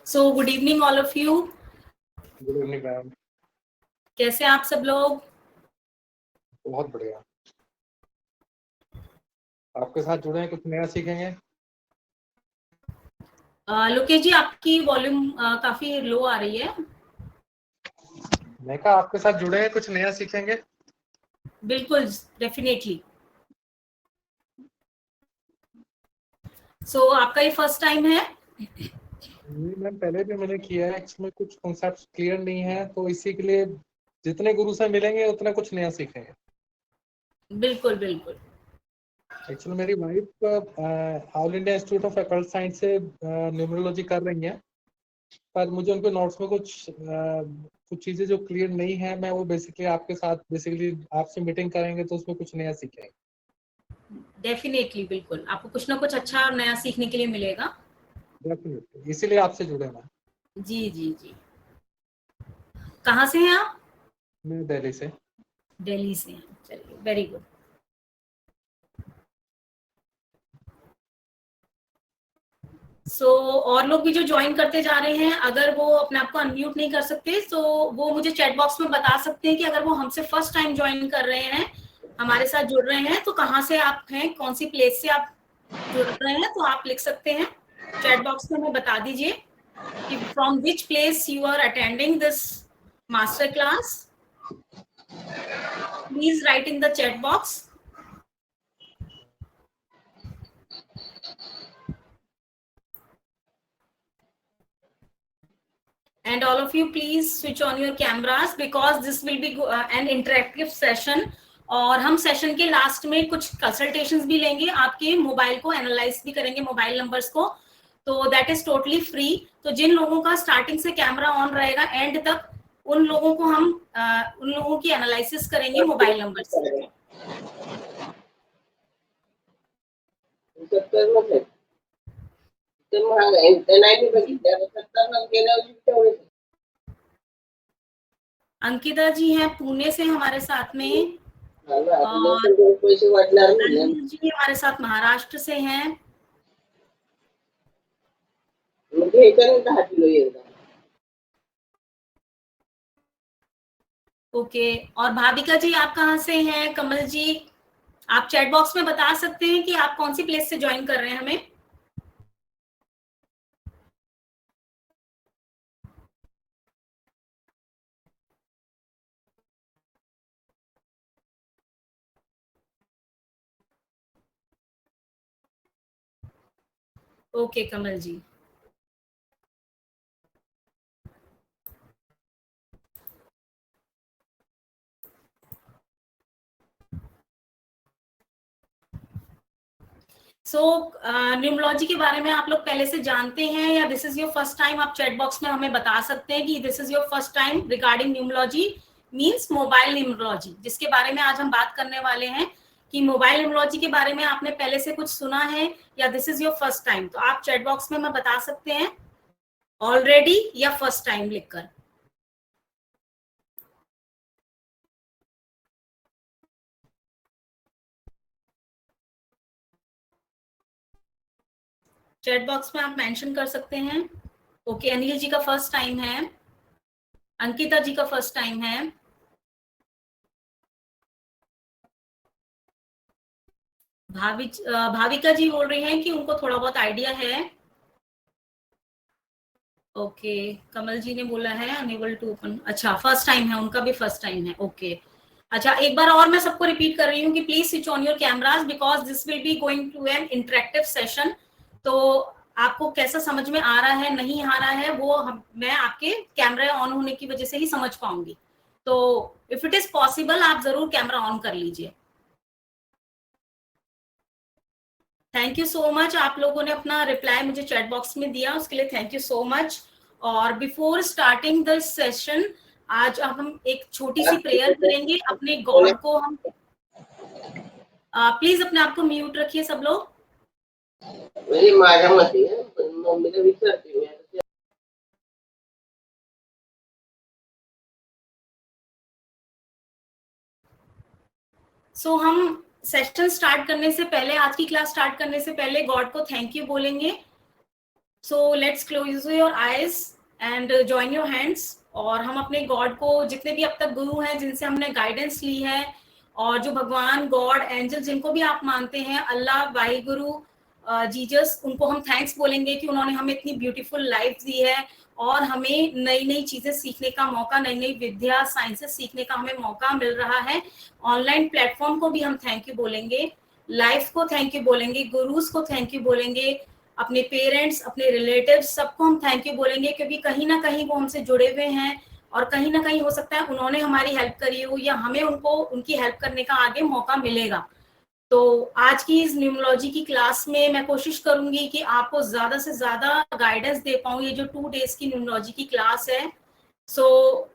So good evening all of you. Good evening ma'am. कैसे हैं आप सब लोग? बहुत बढ़िया। आपके साथ जुड़े हैं, कुछ नया सीखेंगे। लोकेश जी, आपकी वॉल्यूम काफी लो आ रही है। मैं कहा आपके साथ जुड़े हैं, कुछ नया सीखेंगे। बिल्कुल, डेफिनेटली। सो आपका ये फर्स्ट टाइम है? नहीं मैम, पहले भी मैंने किया है, इसमें कुछ कॉन्सेप्ट क्लियर नहीं है, तो इसी के लिए जितने गुरु से मिलेंगे उतना कुछ नया सीखेंगे। बिल्कुल बिल्कुल। एक्चुअली मेरी wife all India institute of occult science से न्यूमरोलॉजी कर रही हैं, पर मुझे उनके नोट्स में कुछ चीजें जो क्लियर नहीं है, मैं वो बेसिकली आपके साथ आपसे मीटिंग करेंगे तो उसमें कुछ नया सीखेंगे। डेफिनेटली, बिल्कुल आपको कुछ ना कुछ अच्छा और नया सीखने के लिए मिलेगा। डेफिनेटली, इसीलिए आपसे जुड़े मैं। जी जी जी। कहाँ से हैं आप? मैं दिल्ली से। दिल्ली से हैं, चलिए वेरी गुड। सो और लोग भी जो ज्वाइन करते जा रहे हैं, अगर वो अपने आप को अनम्यूट नहीं कर सकते तो वो मुझे चैट बॉक्स में बता सकते हैं कि अगर वो हमसे फर्स्ट टाइम ज्वाइन कर रहे हैं, हमारे साथ जुड़ रहे हैं, तो कहाँ से आप हैं, कौन सी प्लेस से आप जुड़ रहे हैं, तो आप लिख सकते हैं चैट बॉक्स में, हमें बता दीजिए कि from which place you are attending this master class. Please write in the chat box. And all of you please switch on your cameras because this will be an interactive session. और हम session के last में कुछ consultations भी लेंगे, आपके mobile को analyse भी करेंगे, मोबाइल नंबर्स को, तो दैट इज टोटली फ्री। तो जिन लोगों का स्टार्टिंग से कैमरा ऑन रहेगा एंड तक, उन लोगों को हम उन लोगों की एनालिसिस करेंगे मोबाइल नंबर से। अंकिता जी हैं पुणे से हमारे साथ में, और अनिल जी हमारे साथ महाराष्ट्र से हैं। ओके, और भाविका जी आप कहाँ से हैं? कमल जी, आप चैट बॉक्स में बता सकते हैं कि आप कौन सी प्लेस से ज्वाइन कर रहे हैं हमें। ओके कमल जी। सो न्यूमरोलॉजी के बारे में आप लोग पहले से जानते हैं या this is your first time? आप चैट बॉक्स में हमें बता सकते हैं कि this is your first time regarding numerology, means mobile numerology, जिसके बारे में आज हम बात करने वाले हैं। कि मोबाइल न्यूमरोलॉजी के बारे में आपने पहले से कुछ सुना है या this is your first time? तो आप चैट बॉक्स में हमें बता सकते हैं ऑलरेडी या फर्स्ट टाइम लिखकर। चैट बॉक्स में आप मेंशन कर सकते हैं। ओके, अनिल जी का फर्स्ट टाइम है, अंकिता जी का फर्स्ट टाइम है, भाविका जी बोल रही हैं कि उनको थोड़ा बहुत आइडिया है। ओके, कमल जी ने बोला है अनेबल टू ओपन, अच्छा फर्स्ट टाइम है, उनका भी फर्स्ट टाइम है। ओके, अच्छा एक बार और मैं सबको रिपीट कर रही हूँ कि please switch on your cameras because this will be going to an interactive session. तो आपको कैसा समझ में आ रहा है नहीं आ रहा है वो मैं आपके कैमरा ऑन होने की वजह से ही समझ पाऊंगी। तो इफ इट इज पॉसिबल आप जरूर कैमरा ऑन कर लीजिए। थैंक यू सो मच, आप लोगों ने अपना रिप्लाई मुझे चैट बॉक्स में दिया, उसके लिए थैंक यू सो मच। और बिफोर स्टार्टिंग द सेशन, आज हम एक छोटी सी प्रेयर करेंगे अपने गॉड को। हम प्लीज अपने आप को म्यूट रखिए सब लोग। सो हम सेशन स्टार्ट करने से पहले, आज की क्लास स्टार्ट करने से पहले गॉड को थैंक यू बोलेंगे। So let's close your eyes and join your hands, और हम अपने गॉड को, जितने भी अब तक गुरु हैं जिनसे हमने गाइडेंस ली है, और जो भगवान, गॉड, एंजल, जिनको भी आप मानते हैं, अल्लाह, वाहिगुरु, जीसस, उनको हम थैंक्स बोलेंगे कि उन्होंने हमें इतनी ब्यूटीफुल लाइफ दी है और हमें नई नई चीजें सीखने का मौका, नई नई विद्या, साइंसेस सीखने का हमें मौका मिल रहा है। ऑनलाइन प्लेटफॉर्म को भी हम थैंक यू बोलेंगे, लाइफ को थैंक यू बोलेंगे, गुरुज को थैंक यू बोलेंगे, अपने पेरेंट्स, अपने रिलेटिव्स, सबको हम थैंक यू बोलेंगे, क्योंकि कहीं ना कहीं वो हमसे जुड़े हुए हैं और कहीं ना कहीं हो सकता है उन्होंने हमारी हेल्प करी हो या हमें उनको उनकी हेल्प करने का आगे मौका मिलेगा। तो आज की इस न्यूमरोलॉजी की क्लास में मैं कोशिश करूंगी कि आपको ज्यादा से ज्यादा गाइडेंस दे पाऊं। ये जो 2 डेज की न्यूमरोलॉजी की क्लास है, सो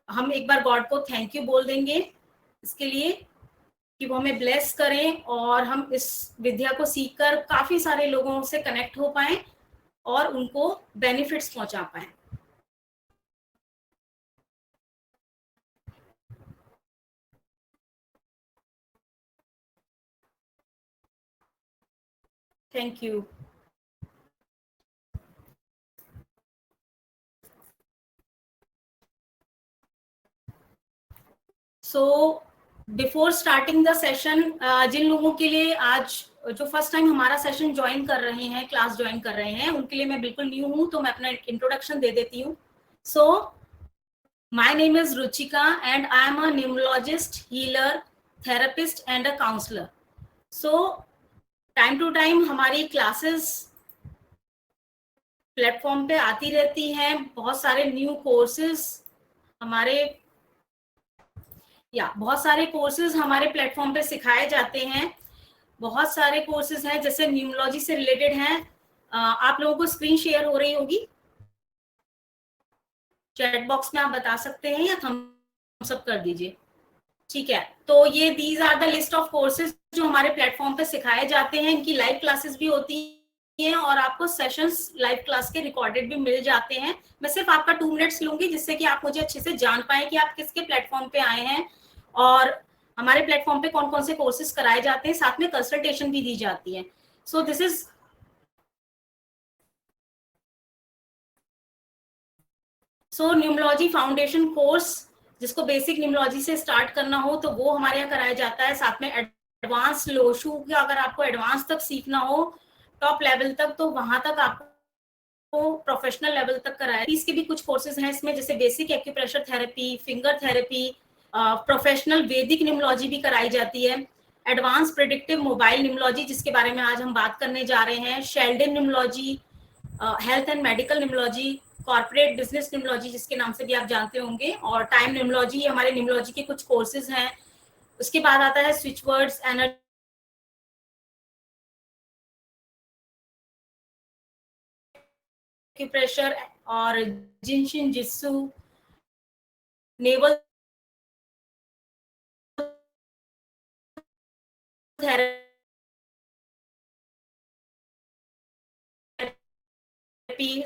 हम एक बार गॉड को थैंक यू बोल देंगे इसके लिए कि वो हमें ब्लेस करें और हम इस विद्या को सीखकर काफी सारे लोगों से कनेक्ट हो पाएं और उनको बेनिफिट्स पहुंचा पाएं। Thank you. So before starting the session, जिन लोगों के लिए आज जो फर्स्ट टाइम हमारा सेशन ज्वाइन कर रहे हैं, क्लास ज्वाइन कर रहे हैं, उनके लिए मैं बिल्कुल न्यू हूं, तो मैं अपना इंट्रोडक्शन दे देती हूँ। So my name is Ruchika and I am a numerologist, healer, therapist and a counsellor. So time to time हमारी क्लासेस प्लेटफॉर्म पे आती रहती हैं, बहुत सारे न्यू कोर्सेज हमारे बहुत सारे कोर्सेज हमारे प्लेटफॉर्म पे सिखाए जाते हैं। बहुत सारे कोर्सेज हैं जैसे न्यूमरोलॉजी से रिलेटेड हैं। आप लोगों को स्क्रीन शेयर हो रही होगी, चैट बॉक्स में आप बता सकते हैं या थम्स अप कर दीजिए। ठीक है, तो ये these are the list of courses जो हमारे प्लेटफॉर्म पे सिखाए जाते हैं। इनकी लाइव क्लासेस भी होती हैं और आपको सेशंस लाइव क्लास के रिकॉर्डेड भी मिल जाते हैं। मैं सिर्फ आपका 2 मिनट्स लूंगी जिससे कि आप मुझे अच्छे से जान पाए कि आप किसके प्लेटफॉर्म पे आए हैं और हमारे प्लेटफॉर्म पे कौन कौन से कोर्सेज कराए जाते हैं, साथ में कंसल्टेशन भी दी जाती है। So this is numerology foundation course, जिसको बेसिक न्यूमरोलॉजी से स्टार्ट करना हो तो वो हमारे यहाँ कराया जाता है। साथ में एडवांस लोशू का अगर आपको एडवांस तक सीखना हो, टॉप लेवल तक, तो वहां तक आपको प्रोफेशनल लेवल तक कराया। इसके भी कुछ कोर्सेज हैं इसमें, जैसे basic acupressure therapy, finger therapy, professional वैदिक न्यूमरोलॉजी भी कराई जाती है, एडवांस प्रेडिक्टिव मोबाइल न्यूमरोलॉजी जिसके बारे में आज हम बात करने जा रहे हैं, Sheldon numerology, health and medical numerology, corporate business numerology जिसके नाम से भी आप जानते होंगे, और टाइम न्यूमरोलॉजी। ये हमारे न्यूमरोलॉजी के कुछ कोर्सेज हैं। उसके बाद आता है स्विच वर्ड्स, एनर्जी प्रेशर और jin shin jyutsu, navel therapy,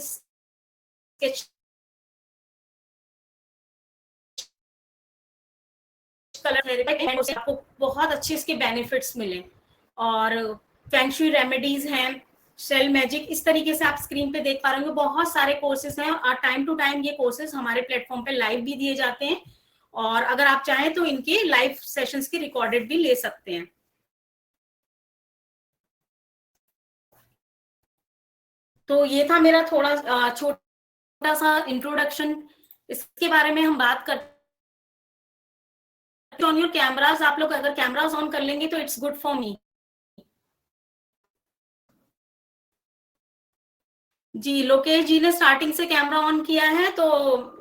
sketch colour therapy, आपको बहुत अच्छे इसके बेनिफिट्स मिले। और फेंगशुई रेमेडीज हैं, सेल मैजिक, इस तरीके से आप स्क्रीन पे देख पा रहे होंगे बहुत सारे कोर्सेज हैं। और टाइम टू टाइम ये कोर्सेज हमारे प्लेटफॉर्म पे लाइव भी दिए जाते हैं, और अगर आप चाहें तो इनके लाइव सेशंस की रिकॉर्डेड भी ले सकते हैं। तो ये था मेरा थोड़ा छोटा सा इंट्रोडक्शन। इसके बारे में हम बात करते ऑन योर कैमराज। आप लोग अगर कैमराज ऑन कर लेंगे तो इट्स गुड फॉर मी। जी, लोकेश जी ने स्टार्टिंग से कैमरा ऑन किया है, तो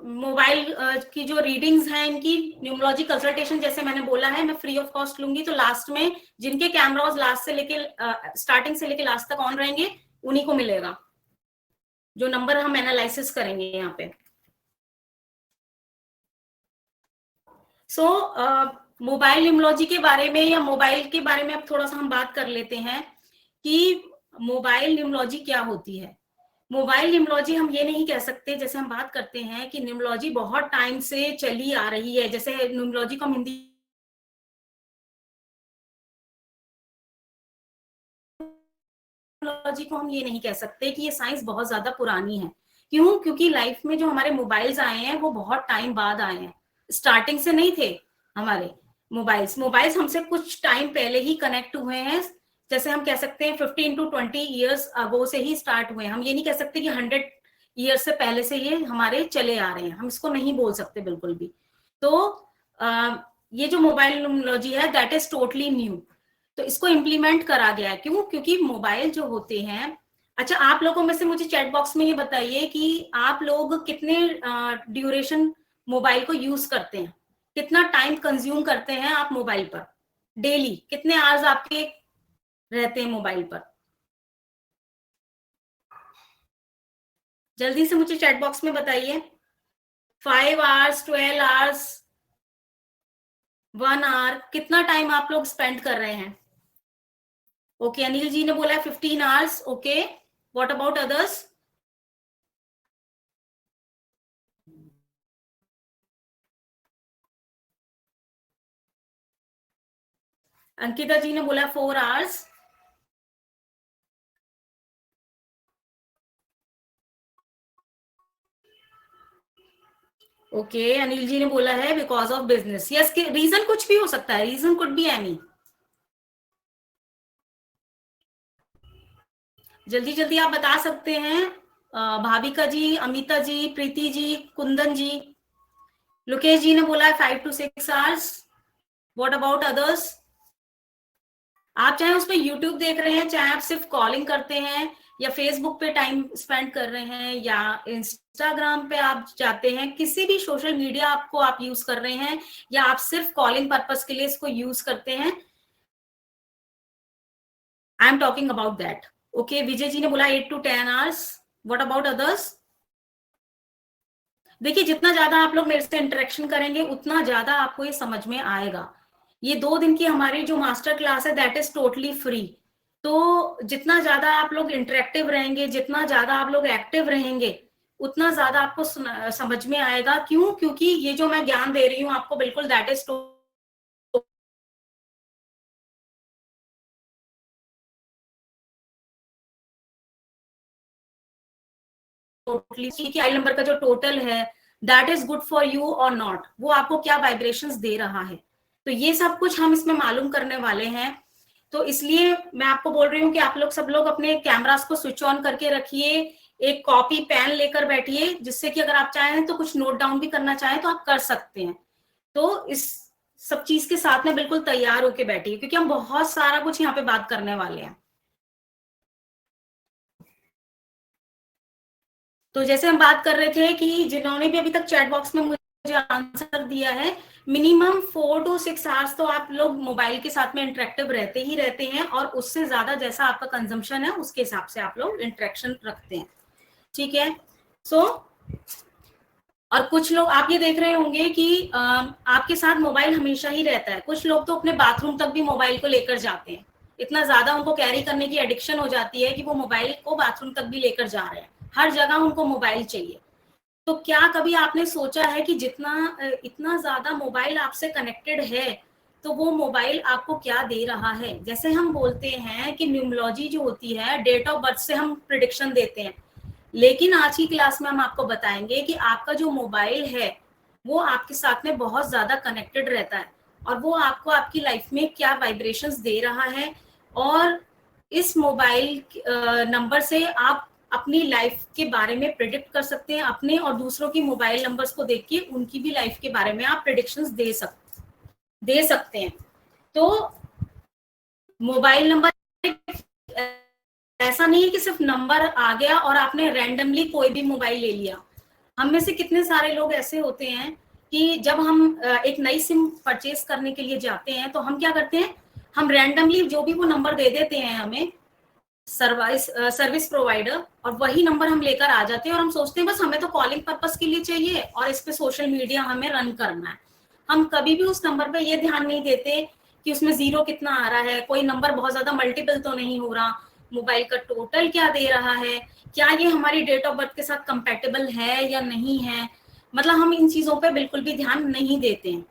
मोबाइल की जो रीडिंग्स हैं इनकी न्यूमरोलॉजी कंसल्टेशन, जैसे मैंने बोला है, मैं फ्री ऑफ कॉस्ट लूंगी। तो लास्ट में जिनके कैमराज लास्ट से लेके स्टार्टिंग से लेके लास्ट तक ऑन रहेंगे उन्हीं को मिलेगा जो नंबर हम एनालिसिस करेंगे यहाँ पे। सो मोबाइल न्यूमरोलॉजी के बारे में, या मोबाइल के बारे में अब थोड़ा सा हम बात कर लेते हैं कि मोबाइल न्यूमरोलॉजी क्या होती है। मोबाइल न्यूमरोलॉजी हम ये नहीं कह सकते, जैसे हम बात करते हैं कि न्यूमरोलॉजी बहुत टाइम से चली आ रही है, जैसे न्यूमरोलॉजी को हम हिंदी न्यूमरोलॉजी को हम ये नहीं कह सकते कि ये साइंस बहुत ज्यादा पुरानी है। क्यों? क्योंकि लाइफ में जो हमारे मोबाइल्स आए हैं वो बहुत टाइम बाद आए हैं, स्टार्टिंग से नहीं थे हमारे मोबाइल्स हमसे कुछ टाइम पहले ही कनेक्ट हुए हैं। जैसे हम कह सकते हैं 15 to 20 ईयर्स अगो से ही स्टार्ट हुए हैं। हम ये नहीं कह सकते कि 100 ईयर्स से पहले से ये हमारे चले आ रहे हैं, हम इसको नहीं बोल सकते बिल्कुल भी। तो ये जो मोबाइल न्यूमरोलॉजी है दैट इज टोटली न्यू। तो इसको इम्प्लीमेंट करा गया है। क्यों? क्योंकि मोबाइल जो होते हैं, अच्छा आप लोगों में से मुझे चैट बॉक्स में ये बताइए कि आप लोग कितने ड्यूरेशन मोबाइल को यूज करते हैं, कितना टाइम कंज्यूम करते हैं आप मोबाइल पर डेली, कितने आवर्स आपके रहते हैं मोबाइल पर? जल्दी से मुझे चैट बॉक्स में बताइए। 5 आवर्स, 12 आवर्स, 1 आवर, कितना टाइम आप लोग स्पेंड कर रहे हैं? ओके, अनिल जी ने बोला है 15 hours. Okay, what about others? Ankita ji ने बोला 4 आवर्स। ओके, अनिल जी ने बोला है because of business. Yes, reason कुछ भी हो सकता है, रीजन कुड बी एनी। जल्दी जल्दी आप बता सकते हैं। भाविका जी, अमिता जी, प्रीति जी, कुंदन जी, लोकेश जी ने बोला है 5 to 6 hours. What about others? आप चाहे उसमें यूट्यूब देख रहे हैं, चाहे आप सिर्फ कॉलिंग करते हैं, या फेसबुक पे टाइम स्पेंड कर रहे हैं, या इंस्टाग्राम पे आप जाते हैं, किसी भी सोशल मीडिया आपको आप यूज कर रहे हैं, या आप सिर्फ कॉलिंग पर्पस के लिए इसको यूज करते हैं, I am talking about that. Okay, Vijay ji ने बोला 8 to 10 hours. What about others? देखिए, जितना ज्यादा आप लोग मेरे से इंटरेक्शन करेंगे उतना ज्यादा आपको ये समझ में आएगा। ये 2 दिन की हमारी जो मास्टर क्लास है दैट इज टोटली फ्री। तो जितना ज्यादा आप लोग इंटरेक्टिव रहेंगे, जितना ज्यादा आप लोग एक्टिव रहेंगे, उतना ज्यादा आपको समझ में आएगा। क्यों? क्योंकि ये जो मैं ज्ञान दे रही हूँ आपको बिल्कुल दैट इज टोटली कि आई नंबर का जो टोटल है that is good for you और नॉट, वो आपको क्या वाइब्रेशंस दे रहा है। तो ये सब कुछ हम इसमें मालूम करने वाले हैं। तो इसलिए मैं आपको बोल रही हूँ कि आप लोग सब लोग अपने कैमरास को स्विच ऑन करके रखिए, एक कॉपी पेन लेकर बैठिए, जिससे कि अगर आप चाहें तो कुछ नोट डाउन भी करना चाहें तो आप कर सकते हैं। तो इस सब चीज के साथ में बिल्कुल तैयार होके बैठिए, क्योंकि हम बहुत सारा कुछ यहाँ पे बात करने वाले हैं। तो जैसे हम बात कर रहे थे कि जिन्होंने भी अभी तक चैट बॉक्स में मुझे आंसर दिया है, मिनिमम 4 to 6 आवर्स तो आप लोग मोबाइल के साथ में इंटरेक्टिव रहते ही रहते हैं, और उससे ज्यादा जैसा आपका कंजम्पशन है उसके हिसाब से आप लोग इंटरेक्शन रखते हैं। ठीक है। सो और कुछ लोग आप ये देख रहे होंगे कि आपके साथ मोबाइल हमेशा ही रहता है। कुछ लोग तो अपने बाथरूम तक भी मोबाइल को लेकर जाते हैं, इतना ज्यादा उनको कैरी करने की एडिक्शन हो जाती है कि वो मोबाइल को बाथरूम तक भी लेकर जा रहे हैं, हर जगह उनको मोबाइल चाहिए। तो क्या कभी आपने सोचा है कि जितना इतना ज्यादा मोबाइल आपसे कनेक्टेड है तो वो मोबाइल आपको क्या दे रहा है? जैसे हम बोलते हैं कि न्यूमरोलॉजी जो होती है डेट ऑफ बर्थ से हम प्रिडिक्शन देते हैं, लेकिन आज की क्लास में हम आपको बताएंगे कि आपका जो मोबाइल है वो आपके साथ में बहुत ज्यादा कनेक्टेड रहता है, और वो आपको आपकी लाइफ में क्या वाइब्रेशंस दे रहा है, और इस मोबाइल नंबर से आप अपनी लाइफ के बारे में प्रेडिक्ट कर सकते हैं। अपने और दूसरों की मोबाइल नंबर्स को देख के उनकी भी लाइफ के बारे में आप प्रेडिक्शंस दे सकते हैं। तो मोबाइल नंबर ऐसा नहीं है कि सिर्फ नंबर आ गया और आपने रैंडमली कोई भी मोबाइल ले लिया। हम में से कितने सारे लोग ऐसे होते हैं कि जब हम एक नई सिम परचेज करने के लिए जाते हैं तो हम क्या करते हैं, हम रैंडमली जो भी वो नंबर दे देते हैं हमें सर्विस प्रोवाइडर, और वही नंबर हम लेकर आ जाते हैं, और हम सोचते हैं बस हमें तो कॉलिंग पर्पस के लिए चाहिए और इस पे सोशल मीडिया हमें रन करना है। हम कभी भी उस नंबर पे ये ध्यान नहीं देते कि उसमें जीरो कितना आ रहा है, कोई नंबर बहुत ज्यादा मल्टीपल तो नहीं हो रहा, मोबाइल का टोटल क्या दे रहा है, क्या ये हमारी डेट ऑफ बर्थ के साथ कंपैटिबल है या नहीं है। मतलब हम इन चीजों पे बिल्कुल भी ध्यान नहीं देते हैं।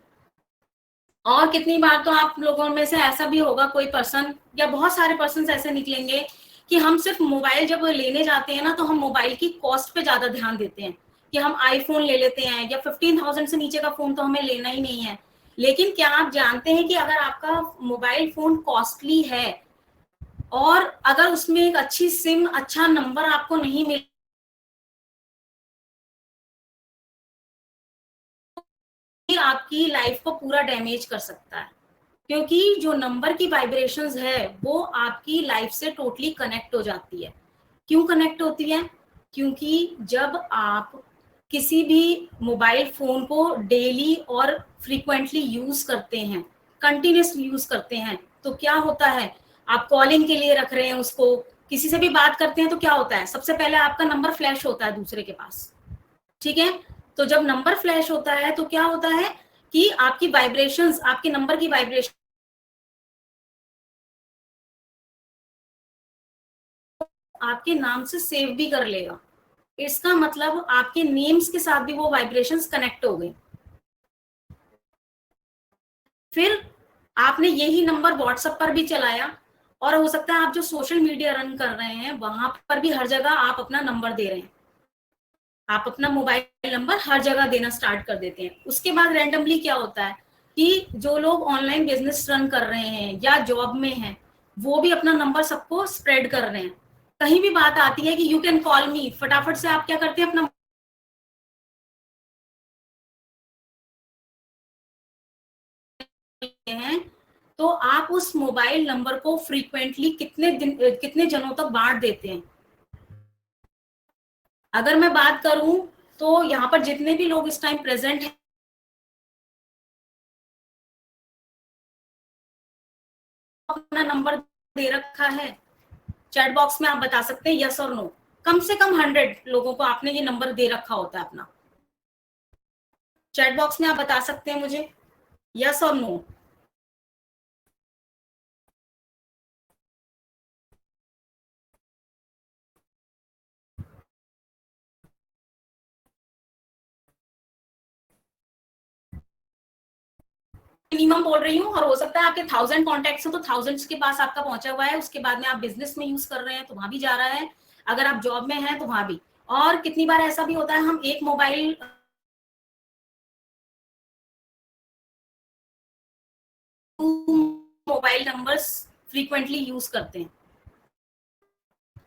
और कितनी बार तो आप लोगों में से ऐसा भी होगा, कोई पर्सन या बहुत सारे पर्सन ऐसे निकलेंगे कि हम सिर्फ मोबाइल जब लेने जाते हैं ना, तो हम मोबाइल की कॉस्ट पे ज्यादा ध्यान देते हैं कि हम आईफोन ले लेते हैं, या 15,000 से नीचे का फोन तो हमें लेना ही नहीं है। लेकिन क्या आप जानते हैं कि अगर आपका मोबाइल फोन कॉस्टली है और अगर उसमें एक अच्छी सिम, अच्छा नंबर आपको नहीं मिल, आपकी लाइफ को पूरा डैमेज कर सकता है। क्योंकि जो नंबर की वाइब्रेशंस है वो आपकी लाइफ से टोटली कनेक्ट हो जाती है। क्यों कनेक्ट होती है? क्योंकि जब आप किसी भी मोबाइल फोन को डेली और फ्रीक्वेंटली यूज करते हैं, कंटिन्यूस यूज करते हैं, तो क्या होता है, आप कॉलिंग के लिए रख रहे हैं उसको, किसी से भी बात करते हैं, तो क्या होता है, सबसे पहले आपका नंबर फ्लैश होता है दूसरे के पास, ठीक है। तो जब नंबर फ्लैश होता है तो क्या होता है कि आपकी वाइब्रेशंस, आपके नंबर की वाइब्रेशन आपके नाम से सेव भी कर लेगा। इसका मतलब आपके नेम्स के साथ भी वो वाइब्रेशंस कनेक्ट हो गए। फिर आपने यही नंबर व्हाट्सएप पर भी चलाया, और हो सकता है आप जो सोशल मीडिया रन कर रहे हैं वहां पर भी हर जगह आप अपना नंबर दे रहे हैं, आप अपना मोबाइल नंबर हर जगह देना स्टार्ट कर देते हैं। उसके बाद रैंडमली क्या होता है कि जो लोग ऑनलाइन बिजनेस रन कर रहे हैं या जॉब में हैं, वो भी अपना नंबर सबको स्प्रेड कर रहे हैं। कहीं भी बात आती है कि यू कैन कॉल मी, फटाफट से आप क्या करते हैं, अपना हैं, तो आप उस मोबाइल नंबर को फ्रीक्वेंटली कितने जनों तक बांट देते हैं। अगर मैं बात करूं तो यहाँ पर जितने भी लोग इस टाइम प्रेजेंट हैं, अपना नंबर दे रखा है, चैट बॉक्स में आप बता सकते हैं यस और नो। कम से कम 100 लोगों को आपने ये नंबर दे रखा होता है अपना। चैट बॉक्स में आप बता सकते हैं मुझे यस और नो। मिनिमम बोल रही हूँ, और हो सकता है आपके 1000 कॉन्टेक्ट्स हो तो थाउजेंड्स के पास आपका पहुंचा हुआ है, उसके बाद में आप बिजनेस में यूज कर रहे हैं तो वहां भी जा रहा है, अगर आप जॉब में हैं तो वहां भी। और कितनी बार ऐसा भी होता है हम एक मोबाइल नंबर्स फ्रीक्वेंटली यूज करते हैं,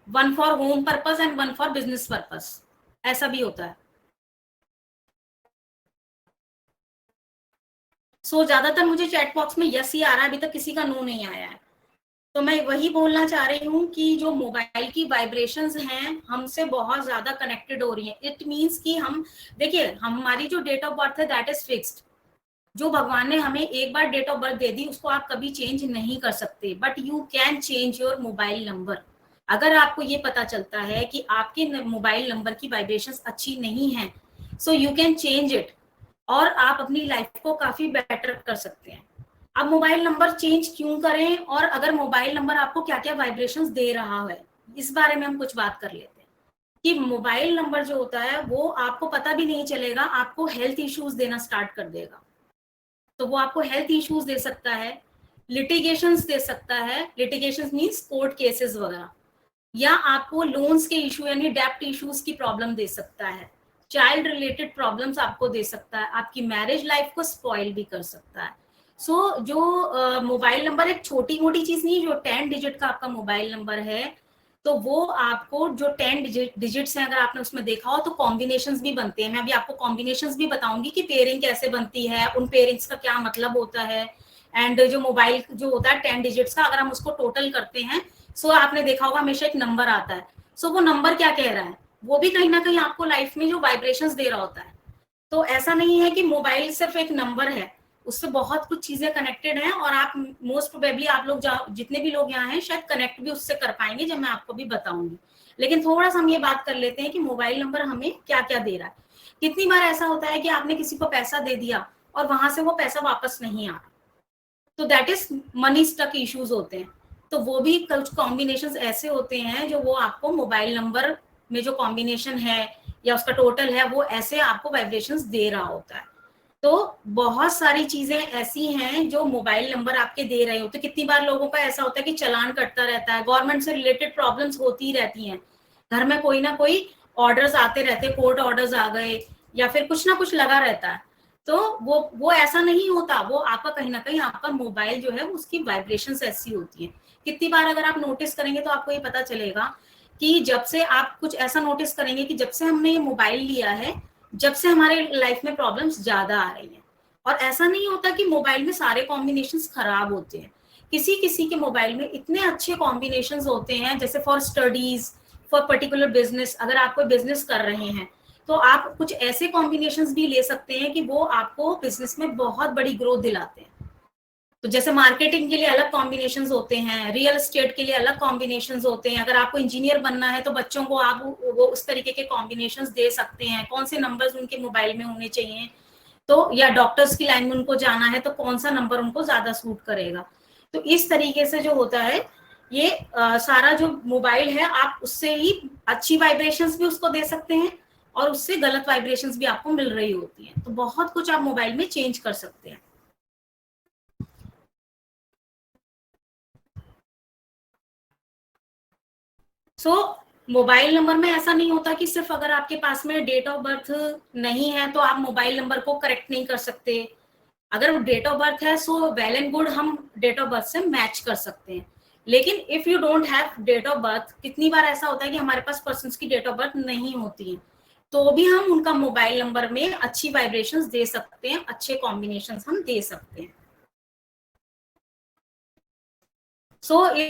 one for home purpose and one for business purpose, ऐसा भी होता है। सो ज्यादातर मुझे चैट बॉक्स में यस ही आ रहा है, अभी तक किसी का नो नहीं आया है। तो मैं वही बोलना चाह रही हूँ कि जो मोबाइल की वाइब्रेशंस हैं हमसे बहुत ज्यादा कनेक्टेड हो रही हैं। इट मीन्स कि हम देखिए, हमारी जो डेट ऑफ बर्थ है दैट इज फिक्स्ड। जो भगवान ने हमें एक बार डेट ऑफ बर्थ दे दी उसको आप कभी चेंज नहीं कर सकते, but you can change your mobile number. अगर आपको ये पता चलता है कि आपके मोबाइल नंबर की वाइब्रेशंस अच्छी नहीं है, so you can change it, और आप अपनी लाइफ को काफी बेटर कर सकते हैं। अब मोबाइल नंबर चेंज क्यों करें, और अगर मोबाइल नंबर आपको क्या क्या वाइब्रेशंस दे रहा है, इस बारे में हम कुछ बात कर लेते हैं। कि मोबाइल नंबर जो होता है वो आपको पता भी नहीं चलेगा, आपको हेल्थ इश्यूज देना स्टार्ट कर देगा। तो वो आपको हेल्थ इश्यूज दे सकता है, लिटिगेशंस दे सकता है, लिटिगेशंस मींस कोर्ट केसेस वगैरह, या आपको लोन्स के इशू यानी डेप्ट इश्यूज की प्रॉब्लम दे सकता है, चाइल्ड रिलेटेड प्रॉब्लम्स आपको दे सकता है, आपकी मैरिज लाइफ को स्पॉइल भी कर सकता है। जो मोबाइल नंबर एक छोटी मोटी चीज नहीं है, जो 10 डिजिट का आपका मोबाइल नंबर है, तो वो आपको जो 10 डिजिट्स हैं, अगर आपने उसमें देखा हो तो कॉम्बिनेशंस भी बनते हैं। मैं अभी आपको कॉम्बिनेशंस भी बताऊंगी कि पेयरिंग कैसे बनती है, उन पेयरिंग्स का क्या मतलब होता है। एंड जो मोबाइल जो होता है 10 डिजिट्स का, अगर हम उसको टोटल करते हैं, सो आपने देखा होगा हमेशा एक नंबर आता है। सो वो नंबर क्या कह रहा है, वो भी कहीं ना कहीं आपको लाइफ में जो वाइब्रेशंस दे रहा होता है। तो ऐसा नहीं है कि मोबाइल सिर्फ एक नंबर है, उससे बहुत कुछ चीजें कनेक्टेड हैं, और आप मोस्ट प्रोबेबली आप लोग जितने भी लोग यहाँ हैं शायद कनेक्ट भी उससे कर पाएंगे जब मैं आपको भी बताऊंगी। लेकिन थोड़ा सा हम ये बात कर लेते हैं कि मोबाइल नंबर हमें क्या क्या दे रहा है। कितनी बार ऐसा होता है कि आपने किसी को पैसा दे दिया और वहां से वो पैसा वापस नहीं आ रहा, तो that is money stuck issues होते हैं। तो वो भी कुछ कॉम्बिनेशंस ऐसे होते हैं जो वो आपको मोबाइल नंबर में जो कॉम्बिनेशन है या उसका टोटल है वो ऐसे आपको वाइब्रेशंस दे रहा होता है। तो बहुत सारी चीजें ऐसी हैं जो मोबाइल नंबर आपके दे रहे हो। तो कितनी बार लोगों का ऐसा होता है कि चालान कटता रहता है, गवर्नमेंट से रिलेटेड प्रॉब्लम्स होती रहती हैं, घर में कोई ना कोई ऑर्डर्स आते रहते, कोर्ट ऑर्डर्स आ गए या फिर कुछ ना कुछ लगा रहता है। तो वो ऐसा नहीं होता, वो आपका कहीं ना कहीं आपका मोबाइल जो है उसकी वाइब्रेशन ऐसी होती है। कितनी बार अगर आप नोटिस करेंगे तो आपको ये पता चलेगा कि जब से आप कुछ ऐसा नोटिस करेंगे कि जब से हमने ये मोबाइल लिया है, जब से हमारे लाइफ में प्रॉब्लम्स ज्यादा आ रही हैं। और ऐसा नहीं होता कि मोबाइल में सारे कॉम्बिनेशंस खराब होते हैं, किसी किसी के मोबाइल में इतने अच्छे कॉम्बिनेशंस होते हैं, जैसे for studies, for particular business. अगर आप कोई बिजनेस कर रहे हैं तो आप कुछ ऐसे कॉम्बिनेशंस भी ले सकते हैं कि वो आपको बिजनेस में बहुत बड़ी ग्रोथ दिलाते हैं। तो जैसे मार्केटिंग के लिए अलग कॉम्बिनेशंस होते हैं, रियल एस्टेट के लिए अलग कॉम्बिनेशंस होते हैं, अगर आपको इंजीनियर बनना है तो बच्चों को आप वो उस तरीके के कॉम्बिनेशंस दे सकते हैं, कौन से नंबर्स उनके मोबाइल में होने चाहिए। तो या डॉक्टर्स की लाइन में उनको जाना है तो कौन सा नंबर उनको ज्यादा सूट करेगा। तो इस तरीके से जो होता है ये सारा जो मोबाइल है, आप उससे ही अच्छी वाइब्रेशंस भी उसको दे सकते हैं और उससे गलत वाइब्रेशंस भी आपको मिल रही होती हैं। तो बहुत कुछ आप मोबाइल में चेंज कर सकते हैं। सो मोबाइल नंबर में ऐसा नहीं होता कि सिर्फ अगर आपके पास में डेट ऑफ बर्थ नहीं है तो आप मोबाइल नंबर को करेक्ट नहीं कर सकते। अगर डेट ऑफ बर्थ है सो वेल एंड गुड, हम डेट ऑफ बर्थ से मैच कर सकते हैं। लेकिन if you don't have date of birth, कितनी बार ऐसा होता है कि हमारे पास पर्सन की डेट ऑफ बर्थ नहीं होती है, तो भी हम उनका मोबाइल नंबर में अच्छी वाइब्रेशंस दे सकते हैं, अच्छे कॉम्बिनेशंस हम दे सकते हैं।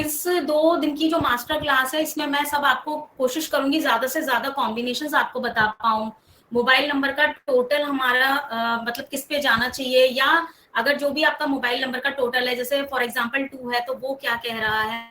इस 2 दिन की जो मास्टर क्लास है इसमें मैं सब आपको कोशिश करूंगी ज्यादा से ज्यादा कॉम्बिनेशंस आपको बता पाऊं। मोबाइल नंबर का टोटल हमारा मतलब किस पे जाना चाहिए, या अगर जो भी आपका मोबाइल नंबर का टोटल है, जैसे फॉर एग्जांपल 2 है तो वो क्या कह रहा है।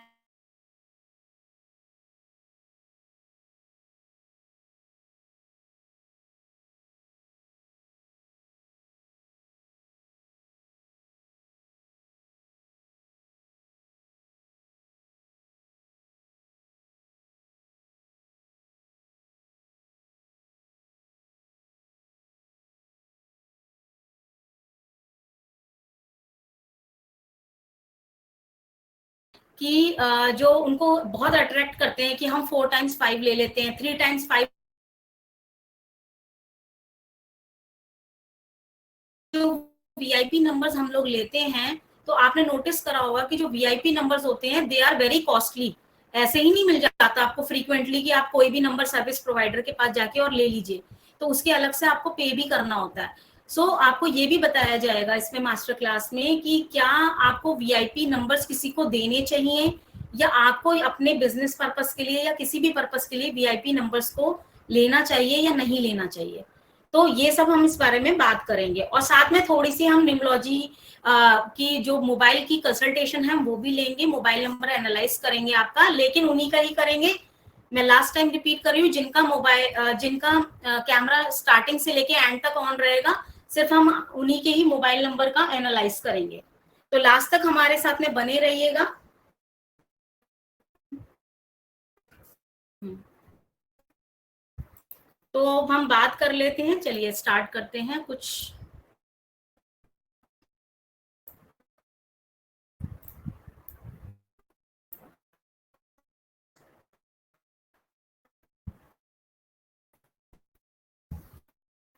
कि जो उनको बहुत अट्रैक्ट करते हैं कि हम 4 टाइम्स 5 ले लेते हैं, 3 टाइम्स 5। जो वीआईपी नंबर्स हम लोग लेते हैं, तो आपने नोटिस करा होगा कि जो वीआईपी नंबर्स होते हैं दे आर वेरी कॉस्टली। ऐसे ही नहीं मिल जाता आपको फ्रीक्वेंटली कि आप कोई भी नंबर सर्विस प्रोवाइडर के पास जाके और ले लीजिए, तो उसके अलग से आपको पे भी करना होता है। आपको ये भी बताया जाएगा इसमें मास्टर क्लास में कि क्या आपको वीआईपी नंबर्स किसी को देने चाहिए, या आपको अपने बिजनेस पर्पस के लिए या किसी भी पर्पस के लिए वीआईपी नंबर्स को लेना चाहिए या नहीं लेना चाहिए। तो ये सब हम इस बारे में बात करेंगे, और साथ में थोड़ी सी हम न्यूमरोलॉजी की जो मोबाइल की कंसल्टेशन है वो भी लेंगे, मोबाइल नंबर एनालाइज करेंगे आपका, लेकिन उन्हीं का ही करेंगे। मैं लास्ट टाइम रिपीट कर रही हूँ, जिनका कैमरा स्टार्टिंग से लेके एंड तक ऑन रहेगा, सिर्फ हम उन्हीं के ही मोबाइल नंबर का एनालाइज करेंगे। तो लास्ट तक हमारे साथ में बने रहिएगा। तो हम बात कर लेते हैं, चलिए स्टार्ट करते हैं कुछ।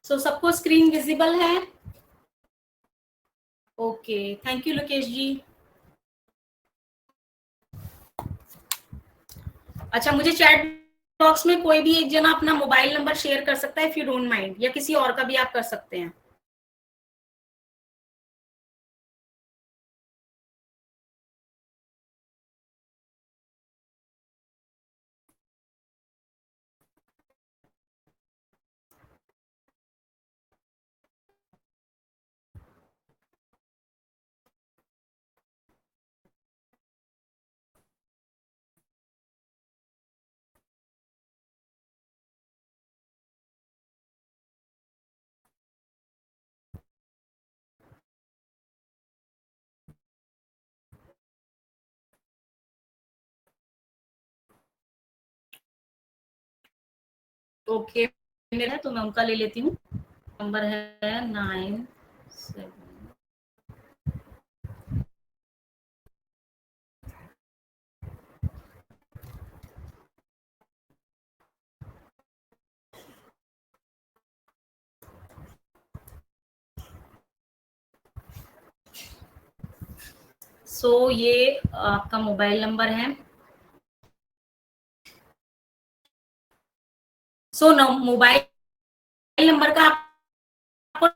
सबको स्क्रीन विजिबल है? ओके, थैंक यू लोकेश जी। अच्छा, मुझे चैट बॉक्स में कोई भी एक जना अपना मोबाइल नंबर शेयर कर सकता है इफ यू डोंट माइंड, या किसी और का भी आप कर सकते हैं। ओके, मेरा तो मैं उनका ले लेती हूँ। नंबर है 9 सो ये आपका मोबाइल नंबर है। सो मोबाइल नंबर का आपको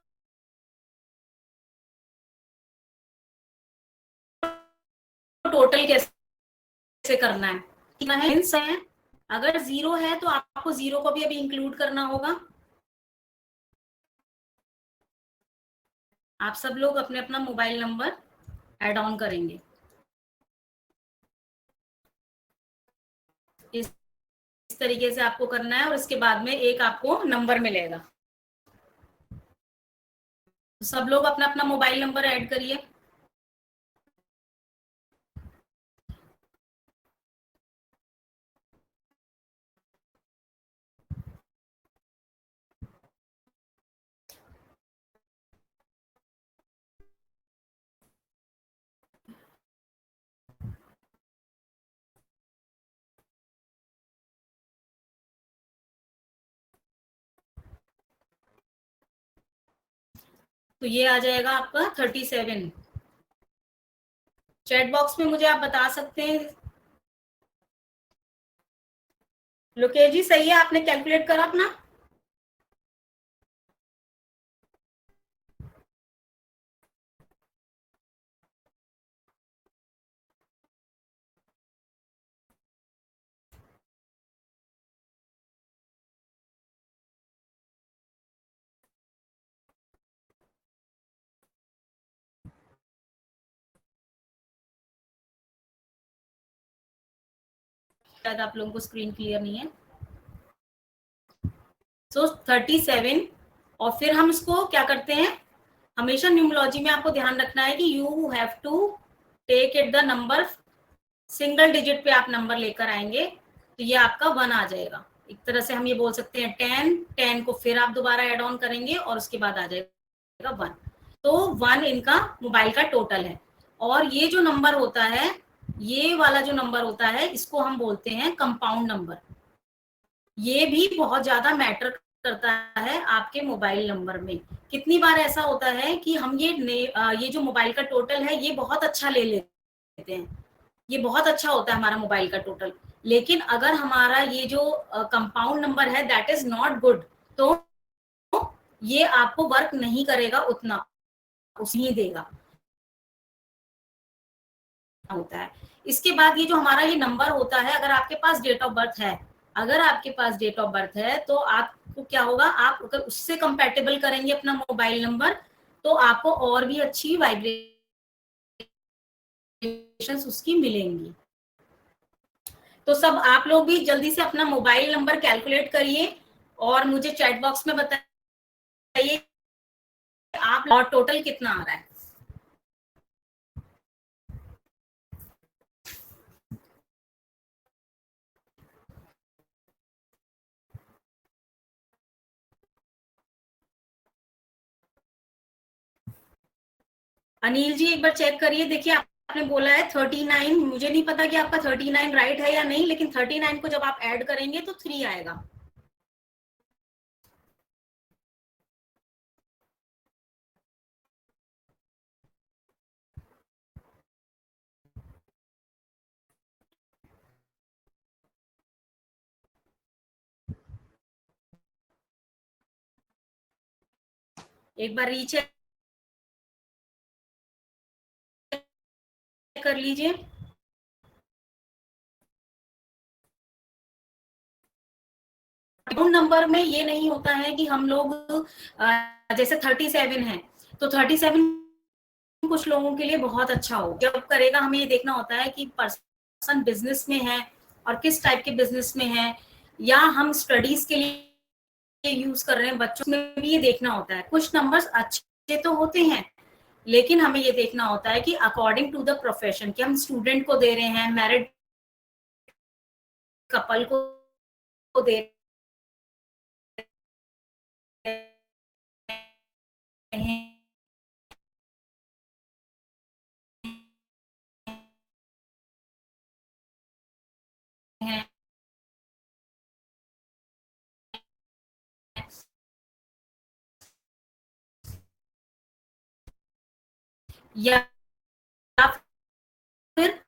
टोटल कैसे करना है, कितना है। अगर 0 है तो आपको 0 को भी अभी इंक्लूड करना होगा। आप सब लोग अपने अपना मोबाइल नंबर ऐड ऑन करेंगे। इस तरीके से आपको करना है और इसके बाद में एक आपको नंबर मिलेगा। सब लोग अपना अपना मोबाइल नंबर ऐड करिए। तो ये आ जाएगा आपका 37। चैट बॉक्स में मुझे आप बता सकते हैं। लोकेश जी सही है, आपने कैलकुलेट करा अपना? शायद आप लोगों को स्क्रीन क्लियर नहीं है। सो 37 और फिर हम इसको क्या करते हैं, हमेशा न्यूमरोलॉजी में आपको ध्यान रखना है कि you have to take it the number, single digit पे आप नंबर लेकर आएंगे तो ये आपका 1 आ जाएगा। एक तरह से हम ये बोल सकते हैं 10 को फिर आप दोबारा ऐड ऑन करेंगे और उसके बाद आ जाएगा 1। तो 1 इनका मोबाइल का टोटल है। और ये जो नंबर होता है, ये वाला जो नंबर होता है, इसको हम बोलते हैं कंपाउंड नंबर। ये भी बहुत ज्यादा मैटर करता है आपके मोबाइल नंबर में। कितनी बार ऐसा होता है कि हम ये जो मोबाइल का टोटल है ये बहुत अच्छा ले लेते हैं, ये बहुत अच्छा होता है हमारा मोबाइल का टोटल, लेकिन अगर हमारा ये जो कंपाउंड नंबर है दैट इज नॉट गुड, तो ये आपको वर्क नहीं करेगा, उतना उसी देगा होता है। इसके बाद ये जो हमारा ये नंबर होता है, अगर आपके पास डेट ऑफ बर्थ है, अगर आपके पास डेट ऑफ बर्थ है तो आपको क्या होगा, आप अगर उससे कंपैटिबल करेंगे अपना मोबाइल नंबर तो आपको और भी अच्छी वाइब्रेशंस उसकी मिलेंगी। तो सब आप लोग भी जल्दी से अपना मोबाइल नंबर कैलकुलेट करिए और मुझे चैट बॉक्स में बताइए आप और टोटल कितना आ रहा है। अनिल जी एक बार चेक करिए, देखिए आपने बोला है 39, मुझे नहीं पता कि आपका 39 राइट है या नहीं, लेकिन 39 को जब आप ऐड करेंगे तो 3 आएगा। एक बार रीचेक कर लीजिए। नंबर में ये नहीं होता है कि हम लोग जैसे 37 है तो 37 कुछ लोगों के लिए बहुत अच्छा हो, जब करेगा हमें ये देखना होता है कि पर्सन बिजनेस में है और किस टाइप के बिजनेस में है, या हम स्टडीज के लिए यूज कर रहे हैं, बच्चों में भी ये देखना होता है। कुछ नंबर्स अच्छे तो होते हैं लेकिन हमें ये देखना होता है कि अकॉर्डिंग टू द प्रोफेशन, कि हम स्टूडेंट को दे रहे हैं, मैरिड कपल को दे रहे हैं, या फिर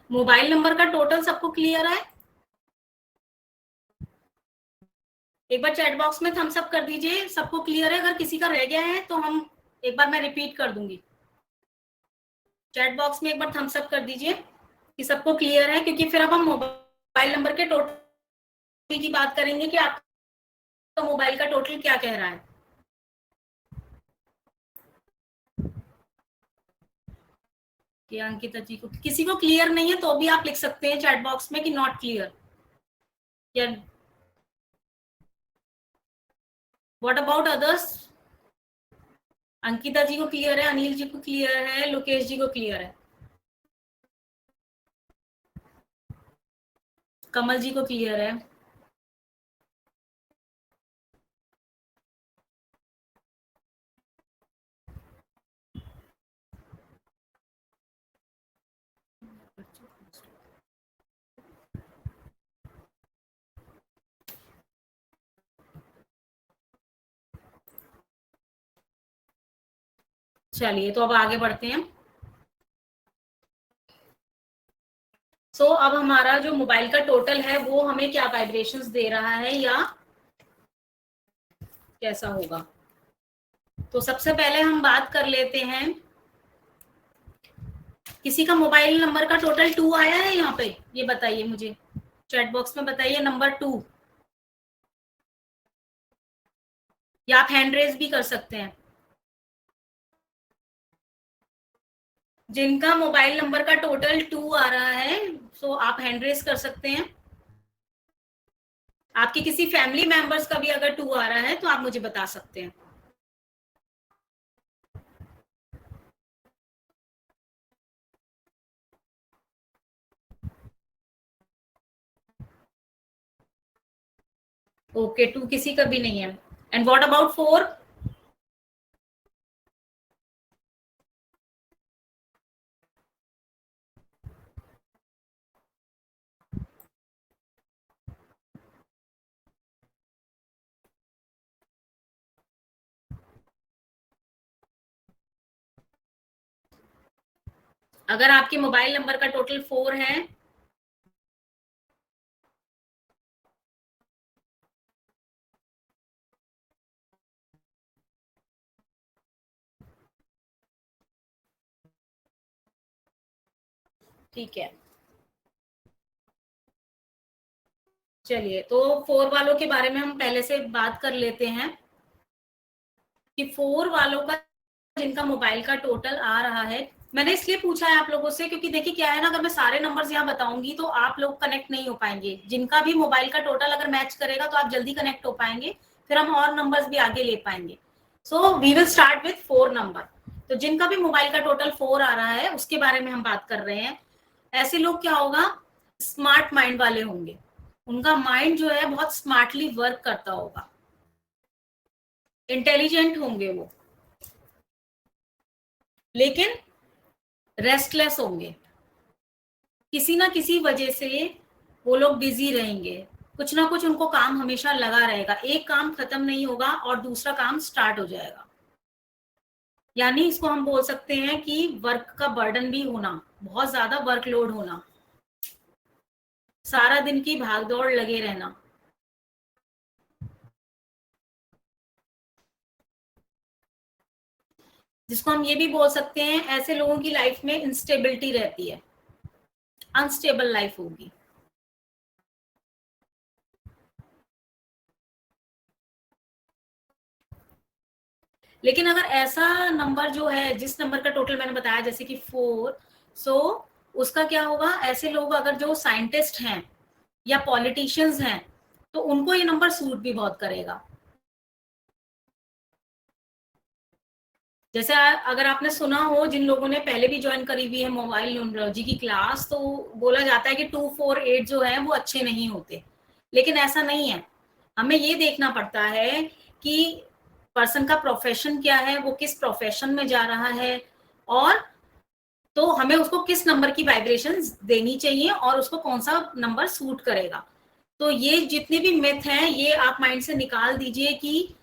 मोबाइल नंबर का टोटल सबको क्लियर है? एक बार चैट बॉक्स में थम्स अप कर दीजिए, सबको क्लियर है। अगर किसी का रह गया है तो हम एक बार मैं रिपीट कर दूंगी। चैट बॉक्स में एक बार थम्स अप कर दीजिए कि सबको क्लियर है, क्योंकि फिर अब हम मोबाइल नंबर के टोटल की बात करेंगे कि आपका मोबाइल का टोटल क्या कह रहा है। कि अंकिता जी को, किसी को क्लियर नहीं है तो भी आप लिख सकते हैं चैट बॉक्स में कि नॉट क्लियर, या व्हाट अबाउट अदर्स। अंकिता जी को क्लियर है, अनिल जी को क्लियर है, लोकेश जी को क्लियर है, कमल जी को क्लियर है। चलिए तो अब आगे बढ़ते हैं। अब हमारा जो मोबाइल का टोटल है वो हमें क्या वाइब्रेशंस दे रहा है या कैसा होगा। तो सबसे पहले हम बात कर लेते हैं, किसी का मोबाइल नंबर का टोटल 2 आया है यहाँ पे, ये बताइए मुझे चैट बॉक्स में, बताइए नंबर 2, या आप हैंड रेज भी कर सकते हैं। जिनका मोबाइल नंबर का टोटल 2 आ रहा है आप हैंड रेज कर सकते हैं। आपके किसी फैमिली मेंबर्स का भी अगर 2 आ रहा है तो आप मुझे बता सकते हैं। ओके, 2 किसी का भी नहीं है। And what about 4? अगर आपके मोबाइल नंबर का टोटल 4 है, ठीक है। चलिए, तो 4 वालों के बारे में हम पहले से बात कर लेते हैं कि 4 वालों का जिनका मोबाइल का टोटल आ रहा है, मैंने इसलिए पूछा है आप लोगों से क्योंकि देखिए क्या है ना, अगर मैं सारे नंबर्स यहाँ बताऊंगी तो आप लोग कनेक्ट नहीं हो पाएंगे। जिनका भी मोबाइल का टोटल अगर मैच करेगा तो आप जल्दी कनेक्ट हो पाएंगे, फिर हम और नंबर्स भी आगे ले पाएंगे। So we will start with 4 number. तो जिनका भी मोबाइल का टोटल 4 आ रहा है उसके बारे में हम बात कर रहे हैं। ऐसे लोग क्या होगा, स्मार्ट माइंड वाले होंगे, उनका माइंड जो है बहुत स्मार्टली वर्क करता होगा, इंटेलिजेंट होंगे वो, लेकिन रेस्टलेस होंगे। किसी ना किसी वजह से वो लोग बिजी रहेंगे, कुछ ना कुछ उनको काम हमेशा लगा रहेगा, एक काम खत्म नहीं होगा और दूसरा काम स्टार्ट हो जाएगा। यानी इसको हम बोल सकते हैं कि वर्क का बर्डन भी होना, बहुत ज्यादा वर्कलोड होना, सारा दिन की भागदौड़ लगे रहना। जिसको हम ये भी बोल सकते हैं, ऐसे लोगों की लाइफ में इंस्टेबिलिटी रहती है, अनस्टेबल लाइफ होगी। लेकिन अगर ऐसा नंबर जो है, जिस नंबर का टोटल मैंने बताया जैसे कि 4, सो उसका क्या होगा, ऐसे लोग अगर जो साइंटिस्ट हैं या पॉलिटिशियंस हैं तो उनको ये नंबर सूट भी बहुत करेगा। जैसे अगर आपने सुना हो, जिन लोगों ने पहले भी ज्वाइन करी हुई है मोबाइल न्यूमरोलॉजी की क्लास, तो बोला जाता है कि 2, 4, 8 जो है वो अच्छे नहीं होते, लेकिन ऐसा नहीं है। हमें ये देखना पड़ता है कि पर्सन का प्रोफेशन क्या है, वो किस प्रोफेशन में जा रहा है, और तो हमें उसको किस नंबर की वाइब्रेशन देनी चाहिए और उसको कौन सा नंबर सूट करेगा। तो ये जितने भी मिथ हैं ये आप माइंड से निकाल दीजिए कि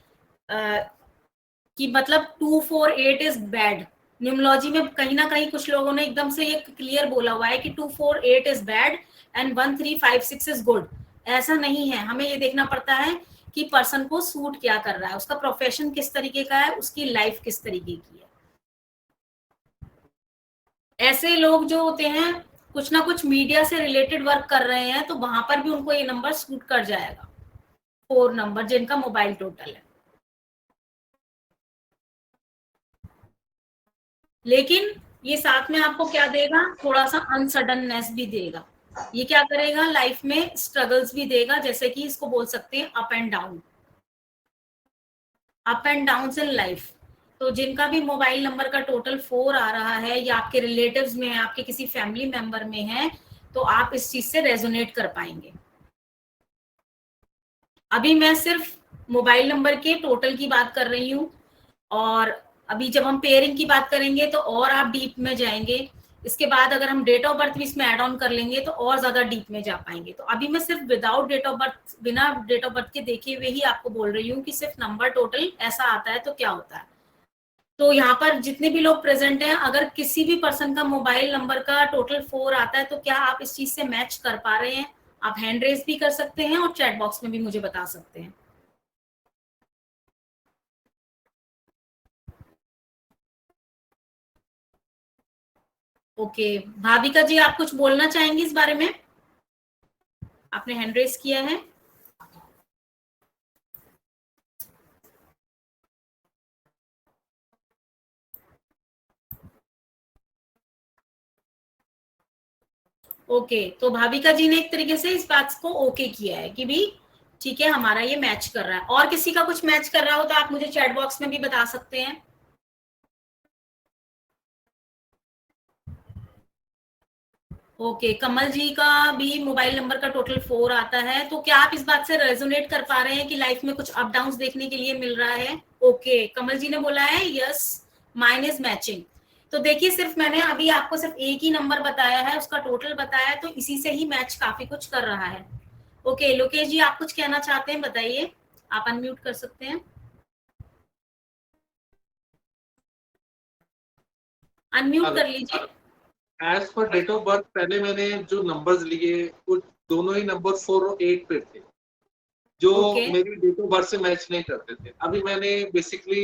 मतलब 2, 4, 8 इज बैड। न्यूमरोलॉजी में कहीं ना कहीं कुछ लोगों ने एकदम से ये क्लियर बोला हुआ है कि 2, 4, 8 is bad and 1, 3, 5, 6 is good. ऐसा नहीं है, हमें ये देखना पड़ता है कि पर्सन को सूट क्या कर रहा है, उसका प्रोफेशन किस तरीके का है, उसकी लाइफ किस तरीके की है। ऐसे लोग जो होते हैं कुछ ना कुछ मीडिया से रिलेटेड वर्क कर रहे हैं, तो वहां पर भी उनको ये नंबर सूट कर जाएगा, 4 नंबर जिनका मोबाइल टोटल है। लेकिन ये साथ में आपको क्या देगा, थोड़ा सा अनसडननेस भी देगा। ये क्या करेगा, लाइफ में स्ट्रगल्स भी देगा, जैसे कि इसको बोल सकते हैं up and down, up and down in life. तो जिनका भी मोबाइल नंबर का टोटल 4 आ रहा है या आपके रिलेटिव्स में है, आपके किसी फैमिली मेंबर में है, तो आप इस चीज से रेजोनेट कर पाएंगे। अभी मैं सिर्फ मोबाइल नंबर के टोटल की बात कर रही हूँ, और अभी जब हम पेयरिंग की बात करेंगे तो और आप डीप में जाएंगे। इसके बाद अगर हम डेट ऑफ बर्थ भी इसमें ऐड ऑन कर लेंगे तो और ज्यादा डीप में जा पाएंगे। तो अभी मैं सिर्फ विदाउट डेट ऑफ बर्थ, बिना डेट ऑफ बर्थ के देखे हुए ही आपको बोल रही हूँ कि सिर्फ नंबर टोटल ऐसा आता है तो क्या होता है। तो यहाँ पर जितने भी लोग प्रेजेंट हैं, अगर किसी भी पर्सन का मोबाइल नंबर का टोटल 4 आता है तो क्या आप इस चीज से मैच कर पा रहे हैं? आप हैंड रेज भी कर सकते हैं और चैट बॉक्स में भी मुझे बता सकते हैं। ओके, भाविका जी आप कुछ बोलना चाहेंगी इस बारे में? आपने हैंड रेज किया है। ओके, तो भाविका जी ने एक तरीके से इस बात को ओके किया है कि भी ठीक है, हमारा ये मैच कर रहा है। और किसी का कुछ मैच कर रहा हो तो आप मुझे चैट बॉक्स में भी बता सकते हैं। ओके, कमल जी का भी मोबाइल नंबर का टोटल 4 आता है, तो क्या आप इस बात से रेजोनेट कर पा रहे हैं कि लाइफ में कुछ अप डाउन देखने के लिए मिल रहा है? ओके, कमल जी ने बोला है यस, माइन इज मैचिंग। तो देखिए, सिर्फ मैंने अभी आपको सिर्फ एक ही नंबर बताया है, उसका टोटल बताया है, तो इसी से ही मैच काफी कुछ कर रहा है। ओके, लोकेश जी आप कुछ कहना चाहते हैं, बताइए, आप अनम्यूट कर सकते हैं, अनम्यूट कर लीजिए। As per date of birth पहले मैंने जो नंबर्स लिए वो दोनों ही नंबर 4 और 8 पे थे, जो मेरी डेट ऑफ बर्थ से मैच नहीं करते थे। अभी मैंने बेसिकली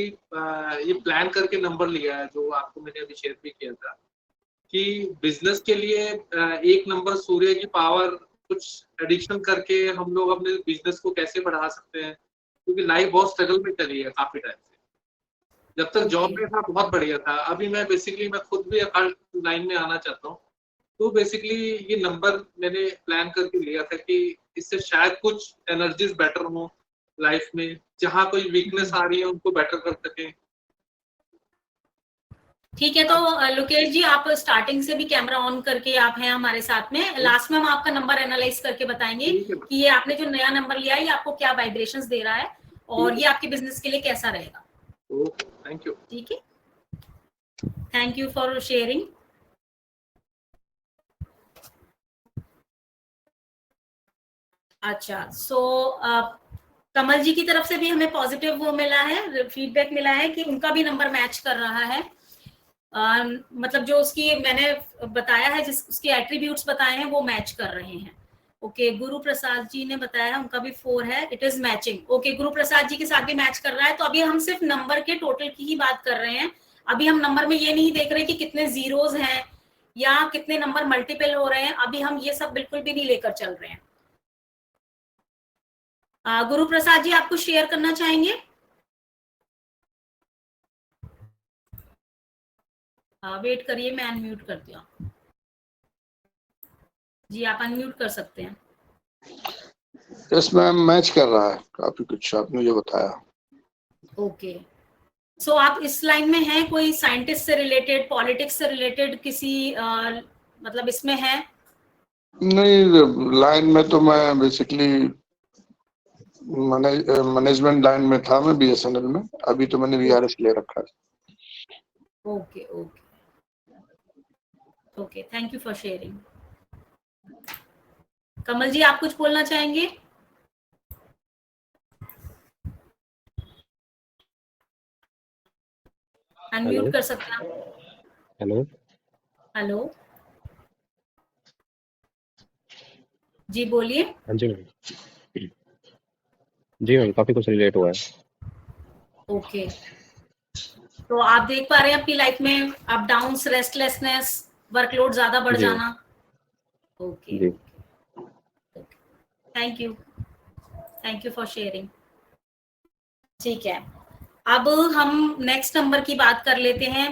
ये प्लान करके नंबर लिया है, जो आपको मैंने अभी शेयर भी किया था, कि बिजनेस के लिए एक नंबर सूर्य की पावर कुछ एडिक्शन करके हम लोग अपने बिजनेस को कैसे बढ़ा सकते हैं, क्योंकि लाइफ बहुत स्ट्रगल में चली है काफी टाइम से। जब तक जॉब में था बहुत बढ़िया था, अभी मैं खुद भी अकाउंट लाइन में आना चाहता हूँ। तो बेसिकली ये नंबर मैंने प्लान करके लिया था कि इससे शायद कुछ एनर्जीज बेटर हो लाइफ में, जहाँ कोई वीकनेस आ रही है उनको बेटर कर सके। ठीक है, तो लोकेश जी आप स्टार्टिंग से भी कैमरा ऑन करके आप हैं हमारे साथ में। लास्ट में हम आपका नंबर एनालाइज करके बताएंगे कि ये आपने जो नया नंबर लिया है ये आपको क्या वाइब्रेशंस दे रहा है और ये आपके बिजनेस के लिए कैसा रहेगा। Thank you. ठीक है, थैंक यू फॉर शेयरिंग। अच्छा, सो कमल जी की तरफ से भी हमें पॉजिटिव वो मिला है, फीडबैक मिला है कि उनका भी नंबर मैच कर रहा है। मतलब जो उसकी मैंने बताया है, जिस उसके एट्रीब्यूट्स बताए हैं वो मैच कर रहे हैं। ओके, गुरु प्रसाद जी ने बताया उनका भी 4 है, it is matching. Okay, Guru Prasad ji के साथ भी मैच कर रहा है। तो अभी हम सिर्फ नंबर के टोटल की ही बात कर रहे हैं। अभी हम नंबर में ये नहीं देख रहे कि कितने जीरोज हैं या कितने नंबर मल्टीपल हो रहे हैं, अभी हम ये सब बिल्कुल भी नहीं लेकर चल रहे हैं। गुरु प्रसाद जी आपको शेयर करना चाहेंगे? वेट करिए, मैं अनम्यूट करती हूँ। जी आप अनम्यूट कर सकते हैं। यस मैम, मैच कर रहा है काफी कुछ आपने जो बताया। ओके, सो आप इस लाइन में हैं, कोई साइंटिस्ट से रिलेटेड, पॉलिटिक्स से रिलेटेड किसी मतलब इसमें है? नहीं, लाइन में तो मैं बेसिकली मैनेजमेंट लाइन में था मैं बीएसएनएल में, अभी तो मैंने वीआरएस ले रखा है। Okay okay okay, thank you for sharing. Kamal ji आप कुछ बोलना चाहेंगे? अनम्यूट कर सकते हैं। हेलो हेलो, जी बोलिए। हाँ जी मैम, जी मैम काफी कुछ रिलेट हुआ है। ओके, तो आप देख पा रहे हैं अपनी लाइफ में अप डाउन्स, रेस्टलेसनेस, वर्कलोड ज्यादा बढ़ जाना। Okay, thank you for sharing. ठीक है, अब हम नेक्स्ट नंबर की बात कर लेते हैं।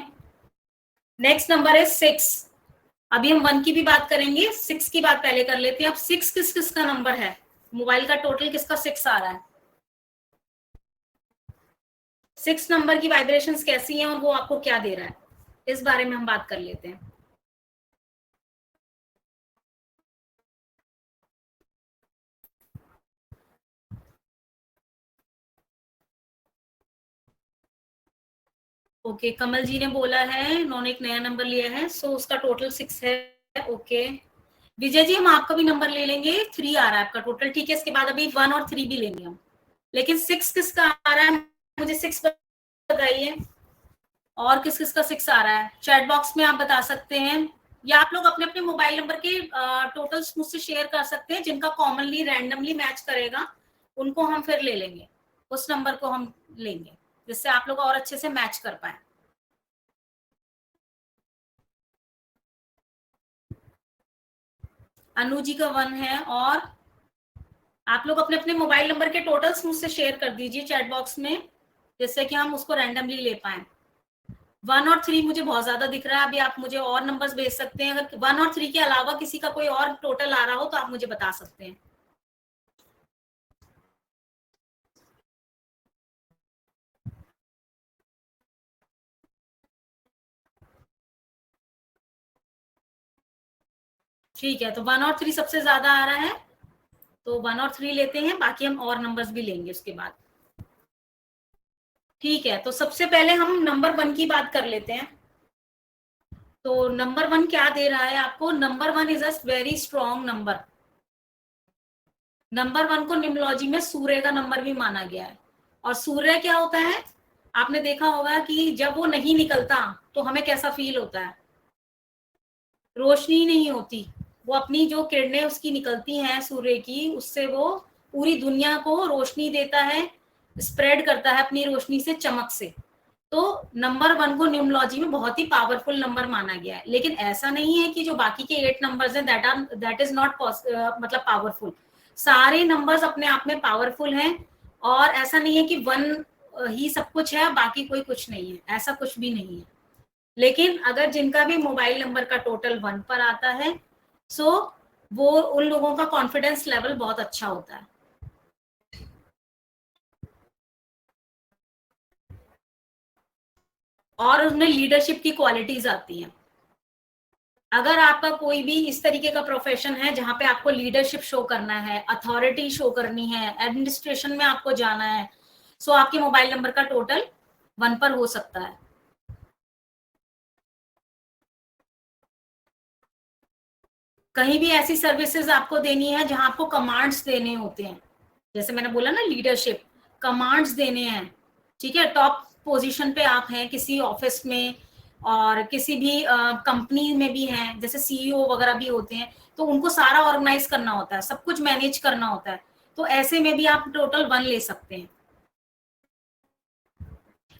नेक्स्ट नंबर है 6। अभी हम 1 की भी बात करेंगे, 6 की बात पहले कर लेते हैं। अब 6 किस किस का नंबर है? मोबाइल का टोटल किसका 6 आ रहा है? 6 नंबर की वाइब्रेशंस कैसी हैं और वो आपको क्या दे रहा है, इस बारे में हम बात कर लेते हैं। ओके, कमल जी ने बोला है उन्होंने एक नया नंबर लिया है, सो उसका टोटल 6 है। ओके, विजय जी हम आपका भी नंबर ले लेंगे, 3 आ रहा है आपका टोटल। ठीक है, इसके बाद अभी 1 और 3 भी लेंगे हम, लेकिन 6 किसका आ रहा है मुझे 6 बताइए, और किस किस का 6 आ रहा है? चैट बॉक्स में आप बता सकते हैं, या आप लोग अपने अपने मोबाइल नंबर के टोटल्स मुझसे शेयर कर सकते हैं। जिनका कॉमनली रैंडमली मैच करेगा उनको हम फिर ले लेंगे, उस नंबर को हम लेंगे जिससे आप लोग और अच्छे से मैच कर पाए। अनु जी का 1 है, और आप लोग अपने अपने मोबाइल नंबर के टोटल्स मुझसे शेयर कर दीजिए चैट बॉक्स में, जिससे कि हम उसको रैंडमली ले पाए। 1 और 3 मुझे बहुत ज्यादा दिख रहा है, अभी आप मुझे और नंबर्स भेज सकते हैं। अगर 1 और 3 के अलावा किसी का कोई और टोटल आ रहा हो तो आप मुझे बता सकते हैं। ठीक है, तो 1 और 3 सबसे ज्यादा आ रहा है, तो 1 और 3 लेते हैं, बाकी हम और नंबर्स भी लेंगे उसके बाद। ठीक है, तो सबसे पहले हम नंबर 1 की बात कर लेते हैं। तो नंबर 1 क्या दे रहा है आपको? Number 1 is a very strong number. Number 1 को न्यूमरोलॉजी में सूर्य का नंबर भी माना गया है। और सूर्य क्या होता है, आपने देखा होगा कि जब वो नहीं निकलता तो हमें कैसा फील होता है। रोशनी नहीं होती, वो अपनी जो किरणें उसकी निकलती हैं सूर्य की, उससे वो पूरी दुनिया को रोशनी देता है, स्प्रेड करता है अपनी रोशनी से, चमक से। तो नंबर 1 को न्यूमरोलॉजी में बहुत ही पावरफुल नंबर माना गया है। लेकिन ऐसा नहीं है कि जो बाकी के 8 नंबर्स हैं दैट इज नॉट मतलब पावरफुल। सारे नंबर्स अपने आप में पावरफुल हैं, और ऐसा नहीं है कि 1 ही सब कुछ है बाकी कोई कुछ नहीं है, ऐसा कुछ भी नहीं है। लेकिन अगर जिनका भी मोबाइल नंबर का टोटल 1 पर आता है, सो वो उन लोगों का कॉन्फिडेंस लेवल बहुत अच्छा होता है। और उसमें लीडरशिप की क्वालिटीज आती हैं। अगर आपका कोई भी इस तरीके का प्रोफेशन है जहां पे आपको लीडरशिप शो करना है, अथॉरिटी शो करनी है, एडमिनिस्ट्रेशन में आपको जाना है, सो आपके मोबाइल नंबर का टोटल 1 पर हो सकता है। कहीं भी ऐसी सर्विसेज आपको देनी है जहां आपको कमांड्स देने होते हैं, जैसे मैंने बोला ना लीडरशिप, कमांड्स देने हैं, ठीक है। टॉप पोजीशन पे आप हैं किसी ऑफिस में, और किसी भी कंपनी में भी हैं, जैसे सीईओ वगैरह भी होते हैं, तो उनको सारा ऑर्गेनाइज करना होता है, सब कुछ मैनेज करना होता है। तो ऐसे में भी आप टोटल 1 ले सकते हैं।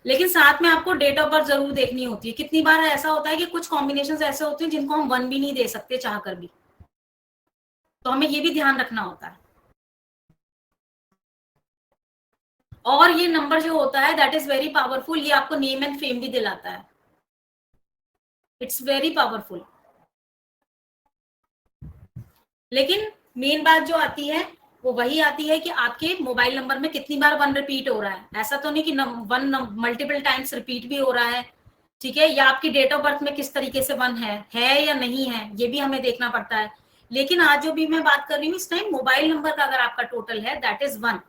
लेकिन साथ में आपको डेट ऑफ बर्थ जरूर देखनी होती है। कितनी बार ऐसा होता है कि कुछ कॉम्बिनेशन ऐसे होते हैं जिनको हम 1 भी नहीं दे सकते चाह कर भी, तो हमें ये भी ध्यान रखना होता है। और ये नंबर जो होता है दैट इज वेरी पावरफुल, ये आपको नेम एंड फेम भी दिलाता है। It's very powerful. लेकिन मेन बात जो आती है वो वही आती है कि आपके मोबाइल नंबर में कितनी बार 1 रिपीट हो रहा है। ऐसा तो नहीं कि 1 मल्टीपल टाइम्स रिपीट भी हो रहा है, ठीक है, या आपकी डेट ऑफ बर्थ में किस तरीके से 1 है या नहीं है, ये भी हमें देखना पड़ता है। लेकिन आज जो भी मैं बात कर रही हूँ इस टाइम मोबाइल नंबर का अगर आपका टोटल है दैट इज 1,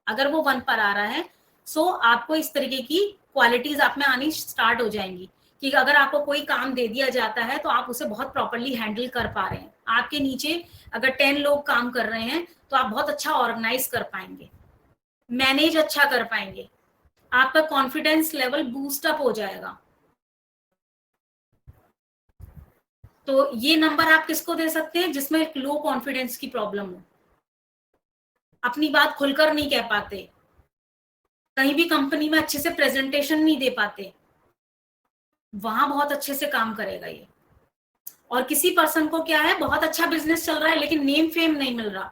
अगर वो 1 पर आ रहा है, सो आपको इस तरीके की क्वालिटीज आप में आनी स्टार्ट हो जाएंगी कि अगर आपको कोई काम दे दिया जाता है तो आप उसे बहुत प्रॉपरली हैंडल कर पा रहे हैं। आपके नीचे अगर 10 लोग काम कर रहे हैं तो आप बहुत अच्छा ऑर्गेनाइज कर पाएंगे, मैनेज अच्छा कर पाएंगे, आपका कॉन्फिडेंस लेवल बूस्ट अप हो जाएगा। तो ये नंबर आप किसको दे सकते हैं? जिसमें एक लो कॉन्फिडेंस की प्रॉब्लम हो, अपनी बात खुलकर नहीं कह पाते, कहीं भी कंपनी में अच्छे से प्रेजेंटेशन नहीं दे पाते, वहां बहुत अच्छे से काम करेगा ये। और किसी पर्सन को क्या है, बहुत अच्छा बिजनेस चल रहा है लेकिन नेम फेम नहीं मिल रहा,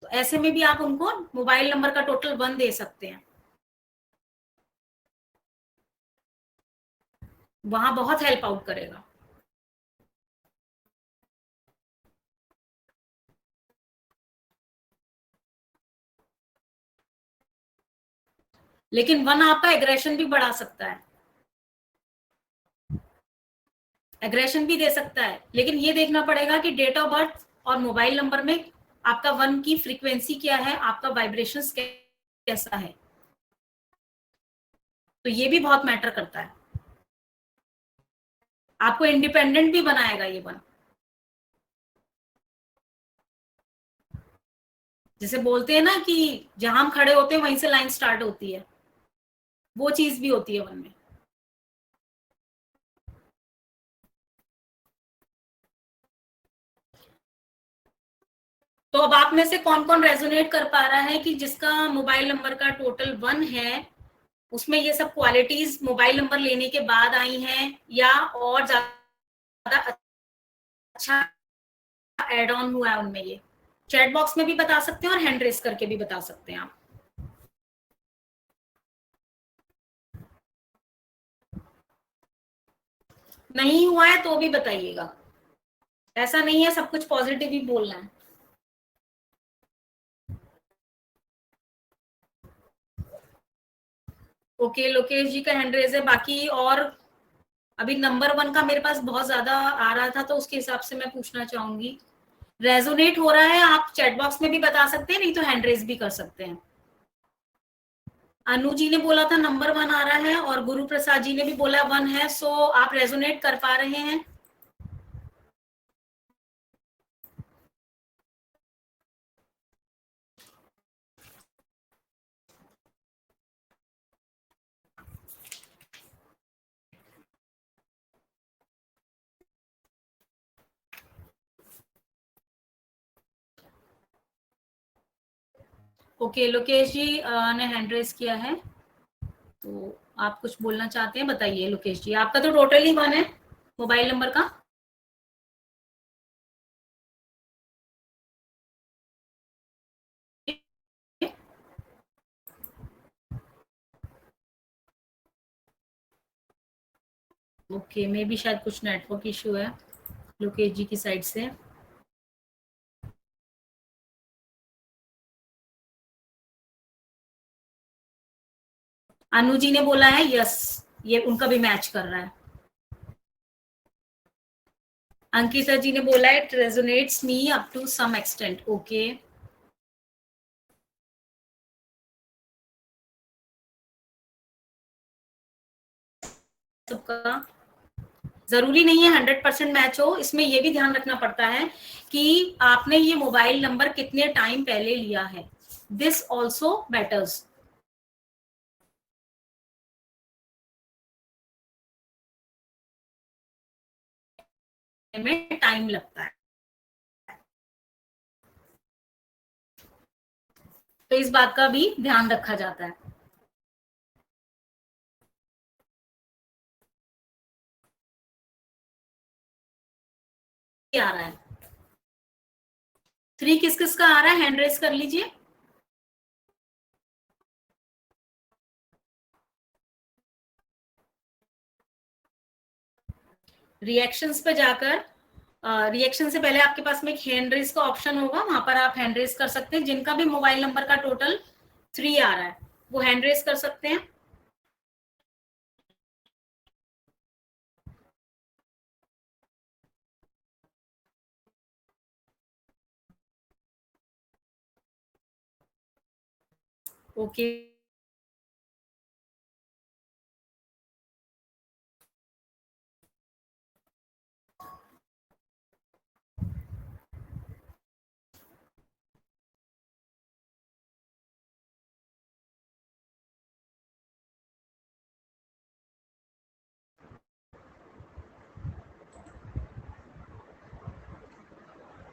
तो ऐसे में भी आप उनको मोबाइल नंबर का टोटल 1 दे सकते हैं, वहां बहुत हेल्प आउट करेगा। लेकिन 1 आपका एग्रेशन भी बढ़ा सकता है, एग्रेशन भी दे सकता है, लेकिन ये देखना पड़ेगा कि डेट ऑफ बर्थ और मोबाइल नंबर में आपका 1 की फ्रीक्वेंसी क्या है, आपका वाइब्रेशंस कैसा है, तो ये भी बहुत मैटर करता है। आपको इंडिपेंडेंट भी बनाएगा ये 1। जैसे बोलते हैं ना कि जहां हम खड़े होते हैं वहीं से लाइन स्टार्ट होती है, वो चीज भी होती है 1 में। तो अब आप में से कौन कौन रेजोनेट कर पा रहा है कि जिसका मोबाइल नंबर का टोटल 1 है, उसमें ये सब क्वालिटीज मोबाइल नंबर लेने के बाद आई हैं, या और ज्यादा अच्छा एड ऑन हुआ है उनमें? ये चैट बॉक्स में भी बता सकते हैं और हैंड रेस करके भी बता सकते हैं आप। नहीं हुआ है तो भी बताइएगा, ऐसा नहीं है सब कुछ पॉजिटिव ही बोलना है। ओके, लोकेश जी का हैंड रेज है। बाकी और अभी नंबर 1 का मेरे पास बहुत ज्यादा आ रहा था तो उसके हिसाब से मैं पूछना चाहूंगी। रेजोनेट हो रहा है आप चैट बॉक्स में भी बता सकते हैं, नहीं तो हैंड रेज भी कर सकते हैं। अनु जी ने बोला था नंबर 1 आ रहा है, और गुरु प्रसाद जी ने भी बोला 1 है, सो आप रेजोनेट कर पा रहे हैं। ओके, लोकेश जी ने हैंड रेज किया है, तो आप कुछ बोलना चाहते हैं, बताइए लोकेश जी। आपका तो टोटल ही 1 है मोबाइल नंबर का। ओके, मे बी शायद कुछ नेटवर्क इशू है लोकेश जी की साइड से। अनु जी ने बोला है यस, ये उनका भी मैच कर रहा है। अंकिता जी ने बोला है it resonates me up to some extent. Okay, सबका जरूरी नहीं है 100% मैच हो। इसमें ये भी ध्यान रखना पड़ता है कि आपने ये मोबाइल नंबर कितने टाइम पहले लिया है, दिस ऑल्सो मैटर्स। में टाइम लगता है, तो इस बात का भी ध्यान रखा जाता है। आ रहा है 3, किस किस का आ रहा है, हैंड रेस कर लीजिए। रिएक्शंस पे जाकर रिएक्शन से पहले आपके पास में एक हैंड रेस का ऑप्शन होगा, वहां पर आप हैंड रेस कर सकते हैं। जिनका भी मोबाइल नंबर का टोटल 3 आ रहा है वो हैंड रेस कर सकते हैं। ओके,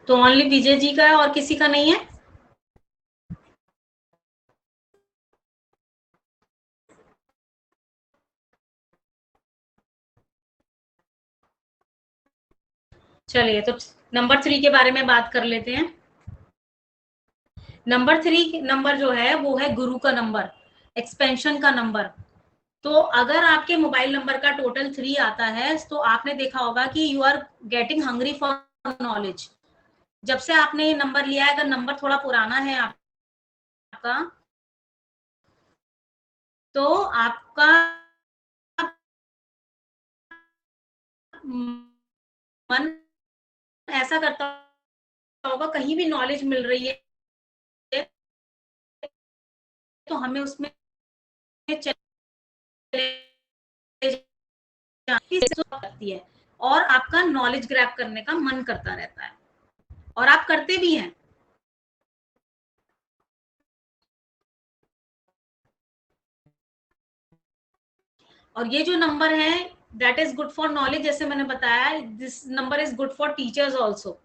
तो ओनली विजय जी का है और किसी का नहीं है। चलिए, तो नंबर 3 के बारे में बात कर लेते हैं। नंबर 3 नंबर जो है वो है गुरु का नंबर, एक्सपेंशन का नंबर। तो अगर आपके मोबाइल नंबर का टोटल 3 आता है तो आपने देखा होगा कि you are getting hungry for knowledge. जब से आपने ये नंबर लिया है, अगर नंबर थोड़ा पुराना है आपका, तो आपका मन ऐसा करता होगा कहीं भी नॉलेज मिल रही है तो हमें उसमें लगती है, और आपका नॉलेज ग्रैब करने का मन करता रहता है, और आप करते भी हैं। और ये जो नंबर है that is good for knowledge, जैसे मैंने बताया, this number is good for teachers also.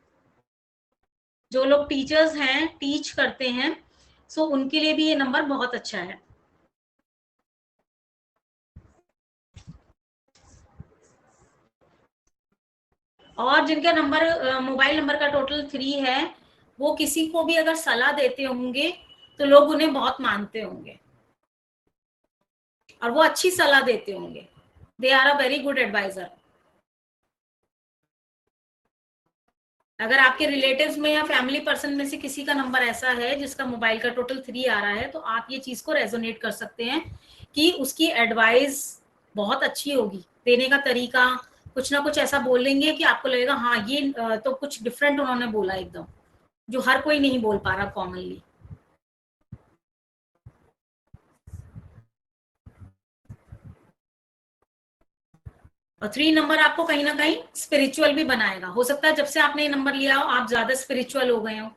जो लोग टीचर्स हैं, टीच करते हैं, सो उनके लिए भी ये नंबर बहुत अच्छा है। और जिनका नंबर मोबाइल नंबर का टोटल 3 है, वो किसी को भी अगर सलाह देते होंगे तो लोग उन्हें बहुत मानते होंगे और वो अच्छी सलाह देते होंगे। They are a very good advisor. अगर आपके रिलेटिव्स में या फैमिली पर्सन में से किसी का नंबर ऐसा है जिसका मोबाइल का टोटल 3 आ रहा है, तो आप ये चीज को रेजोनेट कर सकते हैं कि उसकी एडवाइस बहुत अच्छी होगी, देने का तरीका कुछ ना कुछ ऐसा बोलेंगे कि आपको लगेगा हाँ ये तो कुछ डिफरेंट उन्होंने बोला एकदम, जो हर कोई नहीं बोल पा रहा कॉमनली। और 3 नंबर आपको कहीं ना कहीं स्पिरिचुअल भी बनाएगा। हो सकता है जब से आपने ये नंबर लिया हो आप ज्यादा स्पिरिचुअल हो गए हो।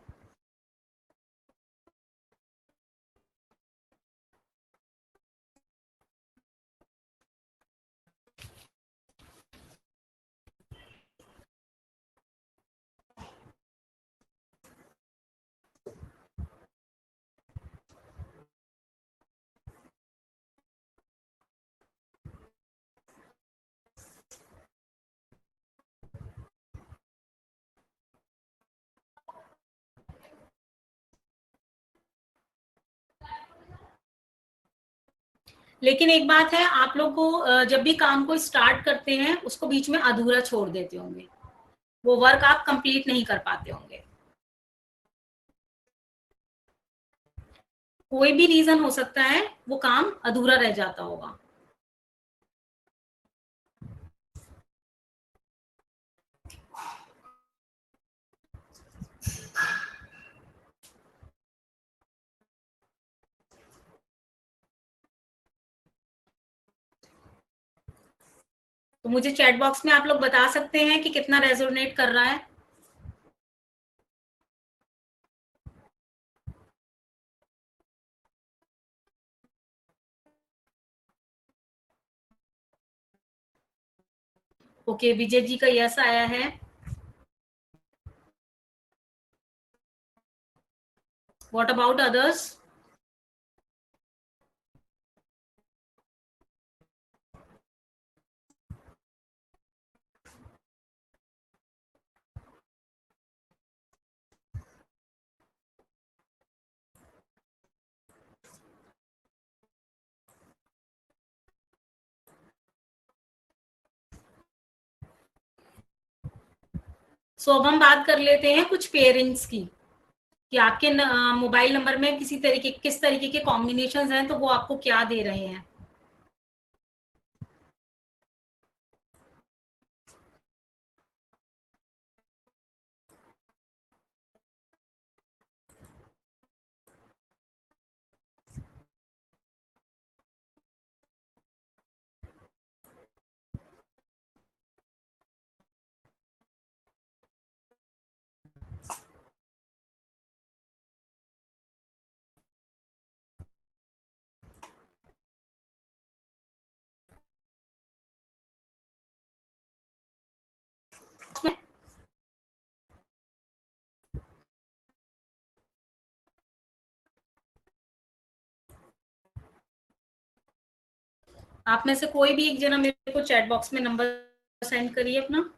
लेकिन एक बात है, आप लोग को जब भी काम को स्टार्ट करते हैं उसको बीच में अधूरा छोड़ देते होंगे, वो वर्क आप कंप्लीट नहीं कर पाते होंगे। कोई भी रीजन हो सकता है, वो काम अधूरा रह जाता होगा। तो मुझे चैट बॉक्स में आप लोग बता सकते हैं कि कितना रेजोनेट कर रहा है। ओके, विजय जी का यस आया है। What about others? सो अब हम बात कर लेते हैं कुछ पेयरिंग्स की, कि आपके मोबाइल नंबर में किस तरीके के कॉम्बिनेशंस हैं, तो वो आपको क्या दे रहे हैं। आप में से कोई भी एक जना मेरे को चैट बॉक्स में नंबर सेंड करिए अपना।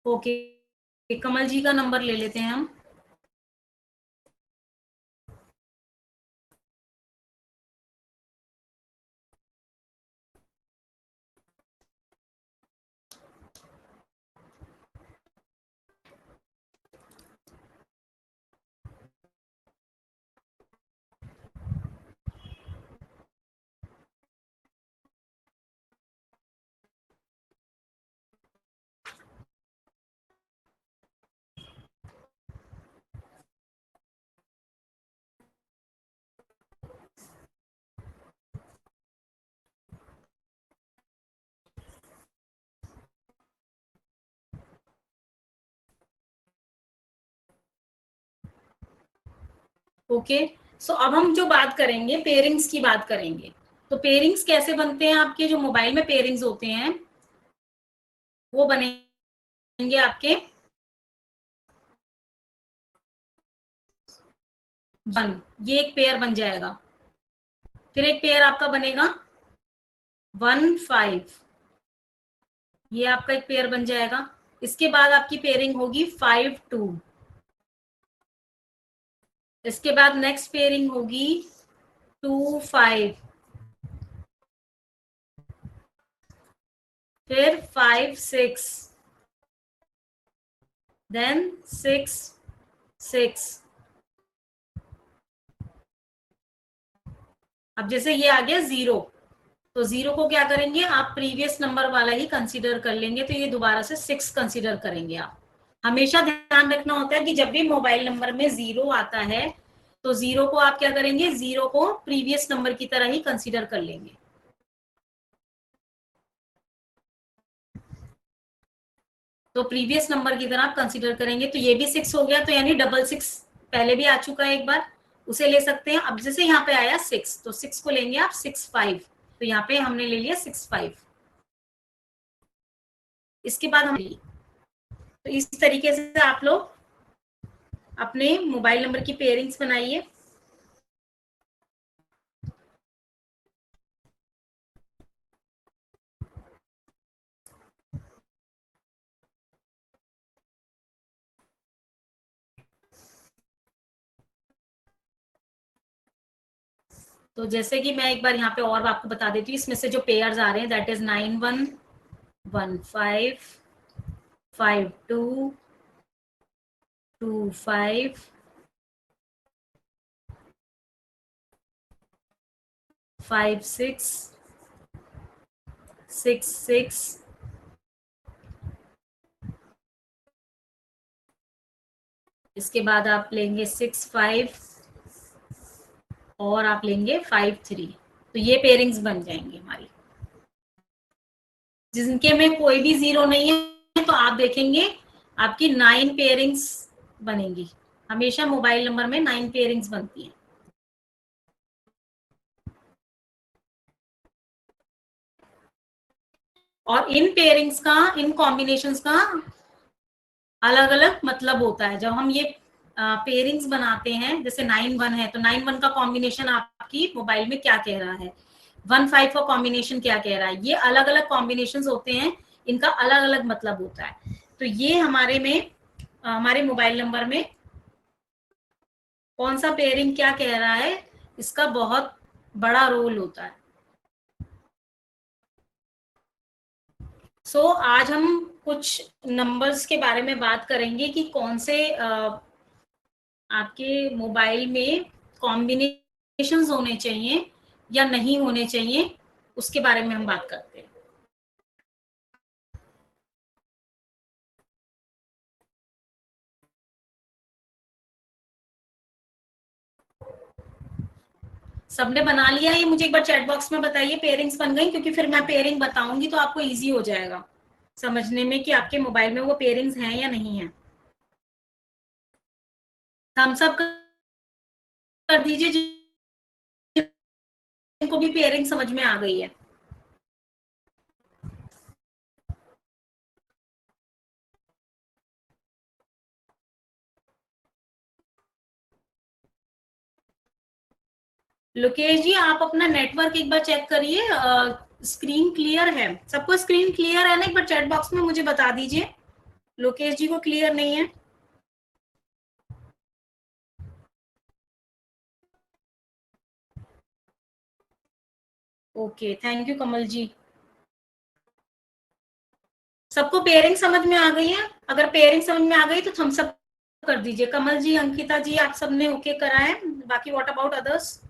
ओके, कमल जी का नंबर ले लेते हैं हम। ओके, सो अब हम जो बात करेंगे, पेयरिंग्स की बात करेंगे। तो पेयरिंग्स कैसे बनते हैं? आपके जो मोबाइल में पेयरिंग्स होते हैं वो बनेंगे आपके ये एक पेयर बन जाएगा। फिर एक पेयर आपका बनेगा 1-5, ये आपका एक पेयर बन जाएगा। इसके बाद आपकी पेयरिंग होगी 5-2। इसके बाद नेक्स्ट पेयरिंग होगी 2-5, फिर 5-6, देन 6-6। अब जैसे ये आ गया 0, तो 0 को क्या करेंगे आप, प्रीवियस नंबर वाला ही कंसीडर कर लेंगे, तो ये दोबारा से 6 कंसीडर करेंगे आप। हमेशा ध्यान रखना होता है कि जब भी मोबाइल नंबर में 0 आता है तो 0 को आप क्या करेंगे, 0 को प्रीवियस नंबर की तरह ही कंसीडर कर लेंगे। तो प्रीवियस नंबर की तरह आप कंसीडर करेंगे, तो ये भी 6 हो गया, तो यानी 666 पहले भी आ चुका है एक बार, उसे ले सकते हैं। अब जैसे यहाँ पे आया 6, तो 6 को लेंगे आप 6 5, तो यहाँ पे हमने ले लिया 6 5। इसके बाद हम, तो इस तरीके से आप लोग अपने मोबाइल नंबर की पेयरिंग्स बनाइए। तो जैसे कि मैं एक बार यहाँ पे और आपको बता देती हूँ, इसमें से जो पेयर्स आ रहे हैं दैट इज 9 1 1 5 5 2 2 5 5 6 6 6 इसके बाद आप लेंगे 6 5 और आप लेंगे 5 3। तो ये पेयरिंग्स बन जाएंगे हमारी। जिनके में कोई भी 0 नहीं है तो आप देखेंगे आपकी 9 पेयरिंग्स बनेंगी। हमेशा मोबाइल नंबर में 9 पेयरिंग्स बनती हैं। और इन पेयरिंग्स का, इन कॉम्बिनेशंस का अलग अलग मतलब होता है। जब हम ये पेयरिंग्स बनाते हैं, जैसे 9 1 है तो 9 1 का कॉम्बिनेशन आपकी मोबाइल में क्या कह रहा है, 1 5 का कॉम्बिनेशन क्या कह रहा है, ये अलग अलग कॉम्बिनेशंस होते हैं, इनका अलग अलग मतलब होता है। तो ये हमारे में, हमारे मोबाइल नंबर में कौन सा पेयरिंग क्या कह रहा है, इसका बहुत बड़ा रोल होता है। आज हम कुछ नंबर्स के बारे में बात करेंगे कि कौन से आपके मोबाइल में कॉम्बिनेशंस होने चाहिए या नहीं होने चाहिए, उसके बारे में हम बात करते हैं। सबने बना लिया ये? मुझे एक बार चैट बॉक्स में बताइए पेयरिंग्स बन गई, क्योंकि फिर मैं पेयरिंग बताऊंगी तो आपको इजी हो जाएगा समझने में कि आपके मोबाइल में वो पेयरिंग्स हैं या नहीं है। थम्स अप कर दीजिए जिनको भी पेयरिंग समझ में आ गई है। लोकेश जी, आप अपना नेटवर्क एक बार चेक करिए, स्क्रीन क्लियर है? सबको स्क्रीन क्लियर है ना? एक बार चैट बॉक्स में मुझे बता दीजिए। लोकेश जी को क्लियर नहीं है। ओके, थैंक यू कमल जी। सबको पेयरिंग समझ में आ गई है? अगर पेयरिंग समझ में आ गई तो थम्स अप कर दीजिए। कमल जी, अंकिता जी, आप सबने ओके करा है? बाकी व्हाट अबाउट अदर्स?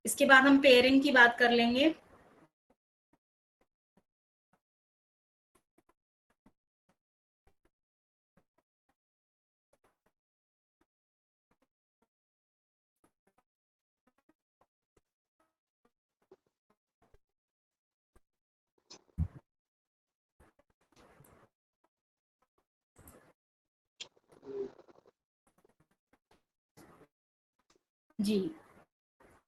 इसके बाद हम पेयरिंग की बात कर लेंगे। जी,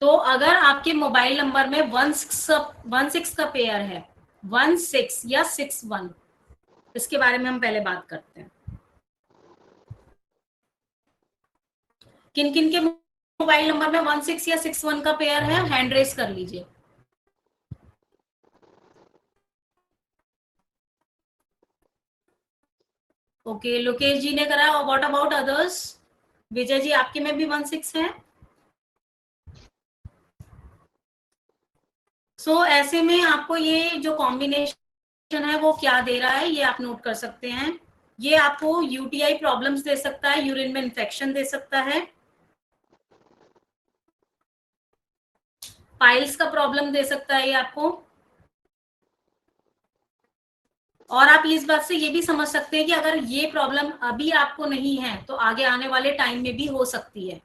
तो अगर आपके मोबाइल नंबर में 1 6 का पेयर है, 1 6 या 6 1, इसके बारे में हम पहले बात करते हैं। किन किन के मोबाइल नंबर में 1 6 या 6 1 का पेयर है, हैंड रेस कर लीजिए। ओके, लोकेश जी ने करा। What about others? Vijay ji, आपके में भी 1 6 है? ऐसे में आपको ये जो कॉम्बिनेशन है वो क्या दे रहा है, ये आप नोट कर सकते हैं। ये आपको यूटीआई प्रॉब्लम्स दे सकता है, यूरिन में इन्फेक्शन दे सकता है, पाइल्स का प्रॉब्लम दे सकता है ये आपको। और आप इस बात से ये भी समझ सकते हैं कि अगर ये प्रॉब्लम अभी आपको नहीं है तो आगे आने वाले टाइम में भी हो सकती है।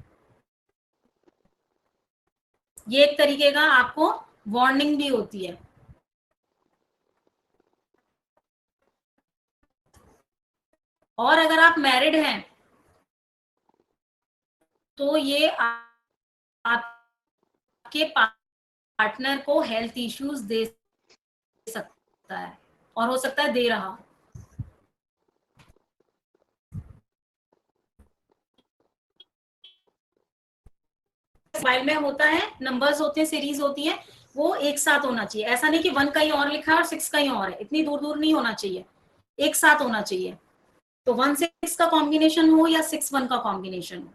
ये एक तरीके का आपको वार्निंग भी होती है। और अगर आप मैरिड हैं तो ये आपके पार्टनर को हेल्थ इश्यूज दे सकता है और हो सकता है दे रहा हो। मोबाइल में होता है, नंबर्स होते हैं, सीरीज होती है, वो एक साथ होना चाहिए। ऐसा नहीं कि 1 कहीं और लिखा है और 6 कहीं और है, इतनी दूर दूर नहीं होना चाहिए, एक साथ होना चाहिए। तो 1-6 का कॉम्बिनेशन हो या 6-1 का कॉम्बिनेशन हो।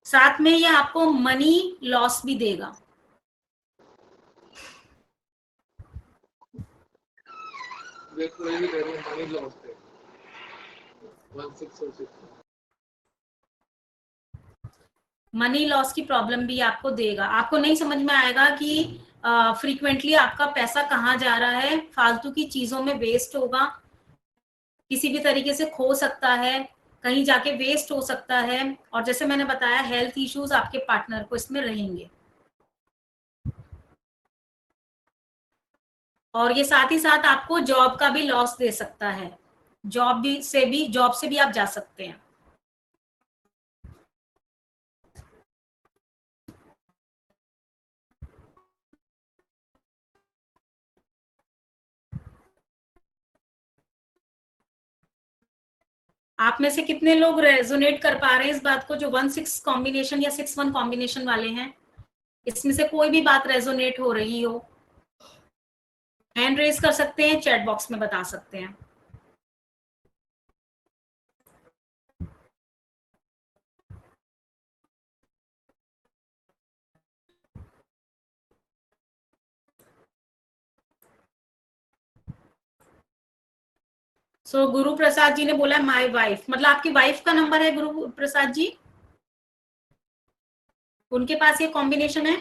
साथ में ये आपको मनी लॉस भी देगा। मनी लॉस की प्रॉब्लम भी आपको देगा। आपको नहीं समझ में आएगा कि फ्रीक्वेंटली आपका पैसा कहाँ जा रहा है, फालतू की चीजों में वेस्ट होगा, किसी भी तरीके से खो सकता है, कहीं जाके वेस्ट हो सकता है। और जैसे मैंने बताया, हेल्थ इश्यूज आपके पार्टनर को इसमें रहेंगे। और ये साथ ही साथ आपको जॉब का भी लॉस दे सकता है। जॉब से भी आप जा सकते हैं। आप में से कितने लोग रेजोनेट कर पा रहे हैं इस बात को, जो 1-6 कॉम्बिनेशन या 6-1 कॉम्बिनेशन वाले हैं? इसमें से कोई भी बात रेजोनेट हो रही हो, हैंड रेज कर सकते हैं, चैट बॉक्स में बता सकते हैं। सो गुरु प्रसाद जी ने बोला माय वाइफ, मतलब आपकी वाइफ का नंबर है गुरु प्रसाद जी? उनके पास ये कॉम्बिनेशन है?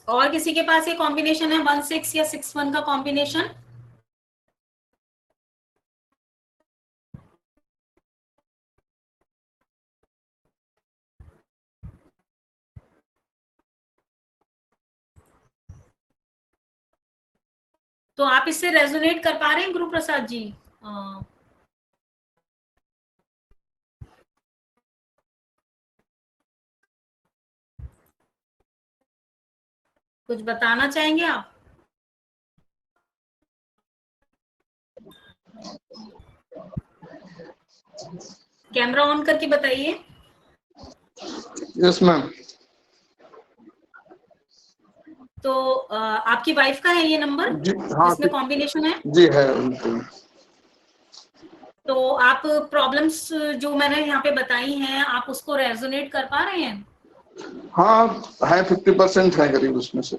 और किसी के पास ये कॉम्बिनेशन है 1-6 या 6-1 का कॉम्बिनेशन? तो आप इससे रेजोनेट कर पा रहे हैं गुरु प्रसाद जी? कुछ बताना चाहेंगे आप? कैमरा ऑन करके बताइए। Yes ma'am. तो आपकी वाइफ का है ये नंबर जिसमें कॉम्बिनेशन है? जी है उनके। तो आप प्रॉब्लम्स जो मैंने यहाँ पे बताई हैं, आप उसको रेजोनेट कर पा रहे हैं? हाँ है, 50% है करीब उसमें से।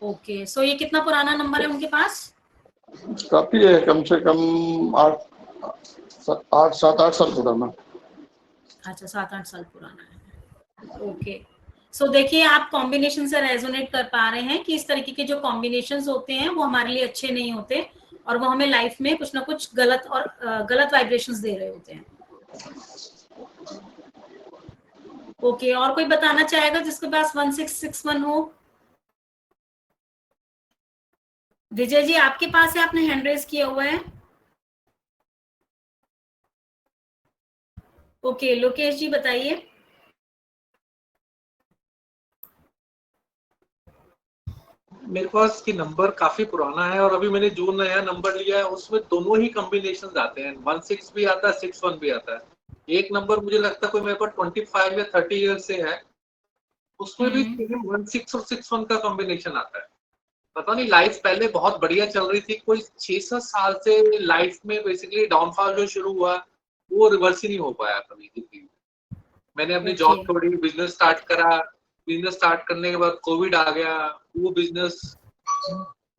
ओके, सो ये कितना पुराना नंबर है उनके पास? काफी है, कम से कम 7-8 साल पुराना। अच्छा, 7-8 साल पुराना है। ओके, सो देखिए, आप कॉम्बिनेशन से रेजोनेट कर पा रहे हैं कि इस तरीके के जो कॉम्बिनेशंस होते हैं वो हमारे लिए अच्छे नहीं होते और वो हमें लाइफ में कुछ ना कुछ गलत वाइब्रेशंस दे रहे होते हैं। ओके, और कोई बताना चाहेगा जिसके पास 1661 हो? विजय जी आपके पास है, आपने हैंड रेज किया हुआ है। ओके, लोकेश जी बताइए। मेरे पास की नंबर काफी पुराना है और अभी मैंने जो नया नंबर लिया है उसमें दोनों ही कॉम्बिनेशन आते हैं, 1-6 भी आता है, 6-1 भी आता है। एक नंबर मुझे लगता है कोई मेरे पास 25 या 30 ईयर से है, उसमें भी 1-6 और 6-1 का कॉम्बिनेशन आता है। पता नहीं, लाइफ पहले बहुत बढ़िया चल रही थी, कोई 6-7 साल से लाइफ में बेसिकली डाउनफॉल जो शुरू हुआ वो रिवर्स ही नहीं हो पाया कभी जिंदगी में। मैंने अपनी जॉब छोड़ी, बिजनेस स्टार्ट करा, बिजनेस स्टार्ट करने के बाद कोविड आ गया, वो बिजनेस,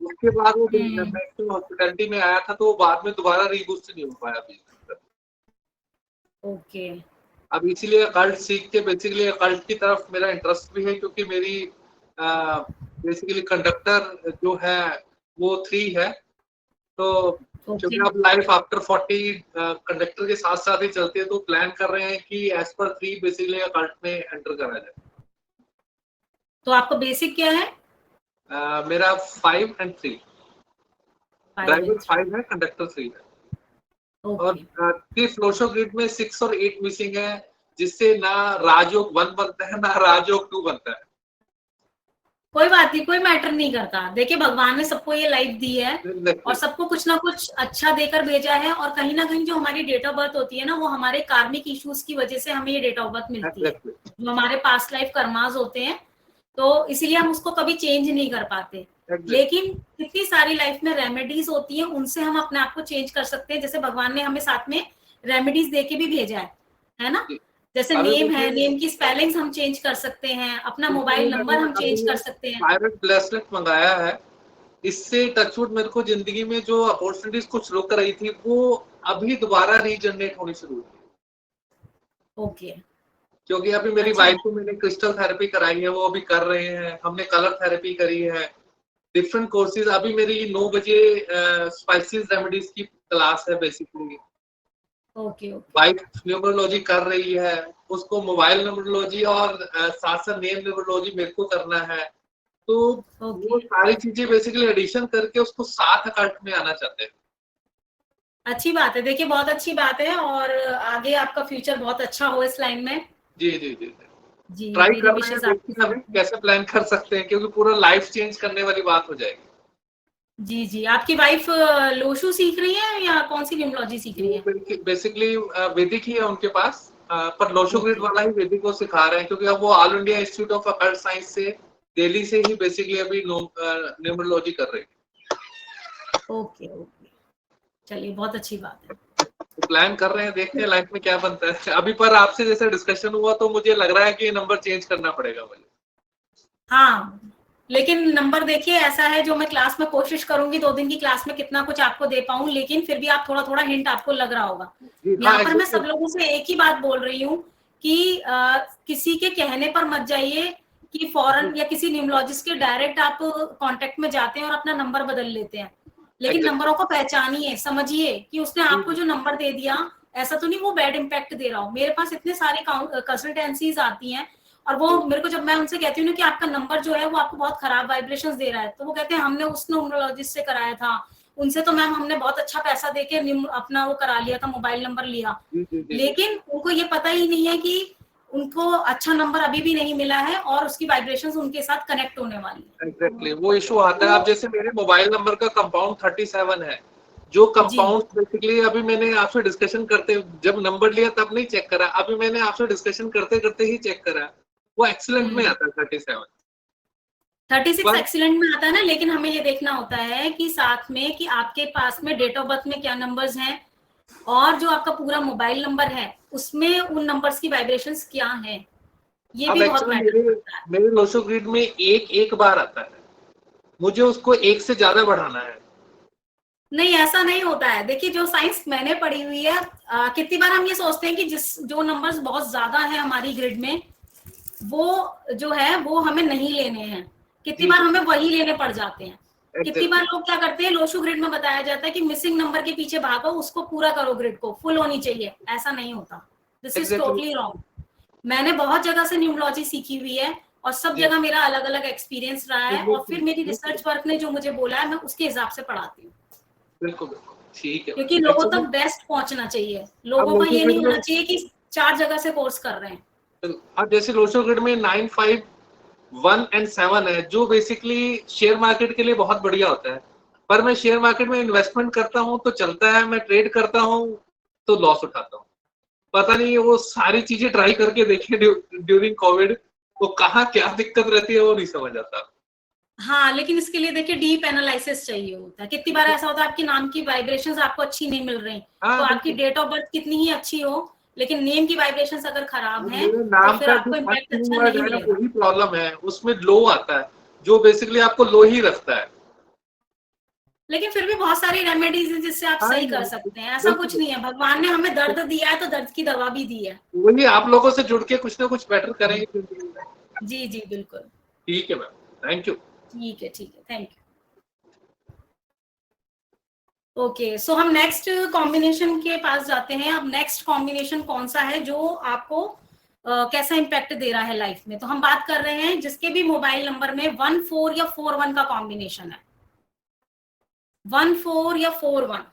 उसके बाद वो मैं हॉस्पिटैलिटी में आया था तो बाद में दोबारा रीबूस्ट नहीं हो पाया बिजनेस। ओके, अब इसीलिए अकल्ट सीख के बेसिकली अकल्ट की तरफ मेरा इंटरेस्ट भी है, क्योंकि मेरी बेसिकली कंडक्टर जो है वो 3 है, तो क्योंकि ओके, अब लाइफ आफ्टर 40 कंडक्टर के साथ साथ ही चलती है, तो प्लान कर रहे हैं कि एज पर 3 बेसिकली अकल्ट में एंटर करा जाए। तो आपका बेसिक क्या है? मेरा 5 and 3, 5 ड्राइवर and 5 है, कंडक्टर 3 है। और ओके, फ्लो शो ग्रिड में 6 और 8 मिसिंग है, जिससे ना राजयोग 1 बनता है ना राजयोग 2 बनता है। कोई बात नहीं, कोई मैटर नहीं करता। देखिए भगवान ने सबको ये लाइफ दी है और Exactly. सबको कुछ ना कुछ अच्छा देकर भेजा है, और कहीं ना कहीं जो हमारी डेट ऑफ बर्थ होती है ना, वो हमारे कार्मिक इश्यूज की वजह से हमें ये डेट ऑफ बर्थ मिलती है, Exactly. जो हमारे पास्ट लाइफ कर्मास होते हैं, तो इसीलिए हम उसको कभी चेंज नहीं कर पाते। Exactly. लेकिन कितनी सारी लाइफ में रेमेडीज होती हैं, उनसे हम अपने आप को चेंज कर सकते हैं। जैसे भगवान ने हमें साथ में रेमेडीज दे के भी भेजा है ना। जैसे अभी नेम है, मुझे- नेम की स्पेलिंग्स हम चेंज कर सकते हैं, अपना मोबाइल नंबर हम चेंज कर सकते हैं। पायरेट ब्रेसलेट मंगाया है, इससे टचवुड मेरे को जिंदगी में जो अपॉर्चुनिटीज कुछ रुक रही थी, वो अभी दोबारा रीजनरेट होनी शुरू हुई। ओके, क्योंकि अभी मेरी अच्छा। वाइफ को मैंने क्रिस्टल थेरेपी कराई है, वो अभी कर रहे हैं, हमने कलर थेरेपी करी है, डिफरेंट कोर्सेज। अभी मेरी 9 बजे स्पाइसेस रेमेडीज की क्लास है basically. Okay, okay, wife numerology कर रही है, उसको मोबाइल न्यूमरोलॉजी और साथ साथ नेम न्यूमरोलॉजी मेरे को करना है, तो वो ओके। सारी चीजें बेसिकली एडिशन करके उसको साथ अकाउंट में आना चाहते हैं। अच्छी बात है, देखिए बहुत अच्छी बात है, और आगे आपका फ्यूचर बहुत अच्छा हो इस लाइन में। जी जी जी जी, ट्राई मेरी कर रहे हैं, विशेष देखते हैं अभी आपकी। कैसे प्लान कर सकते हैं, क्योंकि पूरा लाइफ चेंज करने वाली बात हो जाएगी। जी जी, आपकी वाइफ लोशु सीख रही है या कौन सी न्यूमरोलॉजी सीख रही है? बेसिकली वैदिक ही है उनके पास, पर लोशो ग्रिड ओके, वाला ही वैदिक को सिखा रहे हैं, क्योंकि अब वो all India institute of occult science से दिल्ली से ही बेसिकली अभी न्यूमरोलॉजी कर रहे हैं। ओके, ओके, चलिए बहुत अच्छी बात है। तो प्लान कर रहे हैं, देखते हैं लाइफ में क्या बनता है। अभी पर आपसे जैसे डिस्कशन हुआ, तो मुझे लग रहा है कि नंबर चेंज करना पड़ेगा मुझे। हाँ, लेकिन नंबर देखिए ऐसा है, जो मैं क्लास में कोशिश करूंगी 2 दिन की क्लास में कितना कुछ आपको दे पाऊं, लेकिन फिर भी आप थोड़ा थोड़ा हिंट आपको लग रहा होगा। यहाँ पर मैं सब लोगों से एक ही बात बोल रही हूँ कि किसी के कहने पर मत जाइए कि फॉरन या किसी न्यूमरोलॉजिस्ट के डायरेक्ट आप कांटेक्ट में जाते हैं और अपना नंबर बदल लेते हैं। लेकिन नंबरों को पहचानिए, समझिए कि उसने आपको जो नंबर दे दिया, ऐसा तो नहीं वो बैड इम्पैक्ट दे रहा हो। मेरे पास इतने सारे कंसल्टेंसीज आती हैं, और वो मेरे को, जब मैं उनसे कहती हूँ ना कि आपका नंबर जो है वो आपको बहुत खराब वाइब्रेशंस दे रहा है, तो वो कहते हैं हमने उस न्यूमरोलॉजिस्ट से कराया था, उनसे तो मैम हमने बहुत अच्छा पैसा देके अपना वो करा लिया था, मोबाइल नंबर लिया। लेकिन उनको ये पता ही नहीं है कि उनको अच्छा नंबर अभी भी नहीं मिला है, और उसकी वाइब्रेशंस उनके साथ कनेक्ट होने वाली है। एग्जैक्टली वो इशू आता है। अब जैसे मेरे मोबाइल नंबर का कंपाउंड 37 है, जो कंपाउंड बेसिकली अभी मैंने आपसे डिस्कशन करते, जब नंबर लिया तब नहीं चेक करा, अभी मैंने आपसे डिस्कशन करते करते ही चेक करा, वो एक्सीलेंट में आता है 36 एक्सीलेंट में आता है ना। लेकिन हमें ये देखना होता है कि साथ में कि आपके पास में डेट ऑफ बर्थ में क्या नंबर्स हैं, और जो आपका पूरा मोबाइल नंबर है उसमें उन नंबर्स की वाइब्रेशंस क्या हैं, ये अब भी बहुत मैटर करता है। मेरे लोशो ग्रिड में एक बार आता है, मुझे उसको 1 से ज्यादा बढ़ाना है। नहीं, ऐसा नहीं होता है। देखिए जो साइंस मैंने पढ़ी हुई है, कितनी बार हम ये सोचते हैं कि जो नंबर्स बहुत ज्यादा है हमारी ग्रिड में, वो जो है वो हमें नहीं लेने हैं, कितनी बार हमें वही लेने पड़ जाते हैं। कितनी बार लोग क्या करते हैं, लोशो ग्रिड में बताया जाता है कि मिसिंग नंबर के पीछे भागो, उसको पूरा करो, ग्रिड को फुल होनी चाहिए। ऐसा नहीं होता, दिस इज टोटली रॉन्ग। मैंने बहुत जगह से न्यूमरोलॉजी सीखी हुई है, और सब जगह मेरा अलग अलग एक्सपीरियंस रहा है, और फिर मेरी रिसर्च वर्क ने जो मुझे बोला है, मैं उसके हिसाब से पढ़ाती हूँ। बिल्कुल ठीक है, क्योंकि लोगों तक बेस्ट पहुंचना चाहिए। लोगों का ये नहीं होना चाहिए कि 4 जगह से कोर्स कर रहे हैं। अब जैसे लोशो ग्रिड में 9, 5, 1 and 7 है, जो बेसिकली शेयर मार्केट के लिए बहुत बढ़िया होता है, पर मैं शेयर मार्केट में इन्वेस्टमेंट करता हूँ तो चलता है, मैं ट्रेड करता हूँ तो लॉस उठाता हूँ। पता नहीं वो सारी चीजें ट्राई करके देखे ड्यूरिंग कोविड, वो कहाँ क्या दिक्कत रहती है वो नहीं समझ आता। हाँ, लेकिन इसके लिए देखिए डीप एनालिसिस चाहिए होता है। कितनी बार ऐसा होता है आपके नाम की वाइब्रेशंस आपको अच्छी नहीं मिल रही, तो आपकी डेट ऑफ बर्थ कितनी ही अच्छी हो, लेकिन नेम की वाइब्रेशंस अगर खराब है तो फिर आपको इम्पैक्ट अच्छा नहीं मिलेगा। वही प्रॉब्लम है, उसमें लो आता है, जो बेसिकली आपको लो ही रखता है। लेकिन फिर भी बहुत सारी रेमेडीज हैं जिससे आप सही कर सकते हैं। ऐसा कुछ नहीं है, भगवान ने हमें दर्द दिया है तो दर्द की दवा भी दी है। वही आप लोगों से जुड़ के कुछ ना कुछ बेटर करेंगे। जी जी बिल्कुल। ठीक है मैम, थैंक यू। ठीक है, थैंक यू। ओके, सो हम नेक्स्ट कॉम्बिनेशन के पास जाते हैं। अब नेक्स्ट कॉम्बिनेशन कौन सा है जो आपको कैसा इम्पैक्ट दे रहा है लाइफ में। तो हम बात कर रहे हैं जिसके भी मोबाइल नंबर में 14 या 41 का कॉम्बिनेशन है। 14 या 41,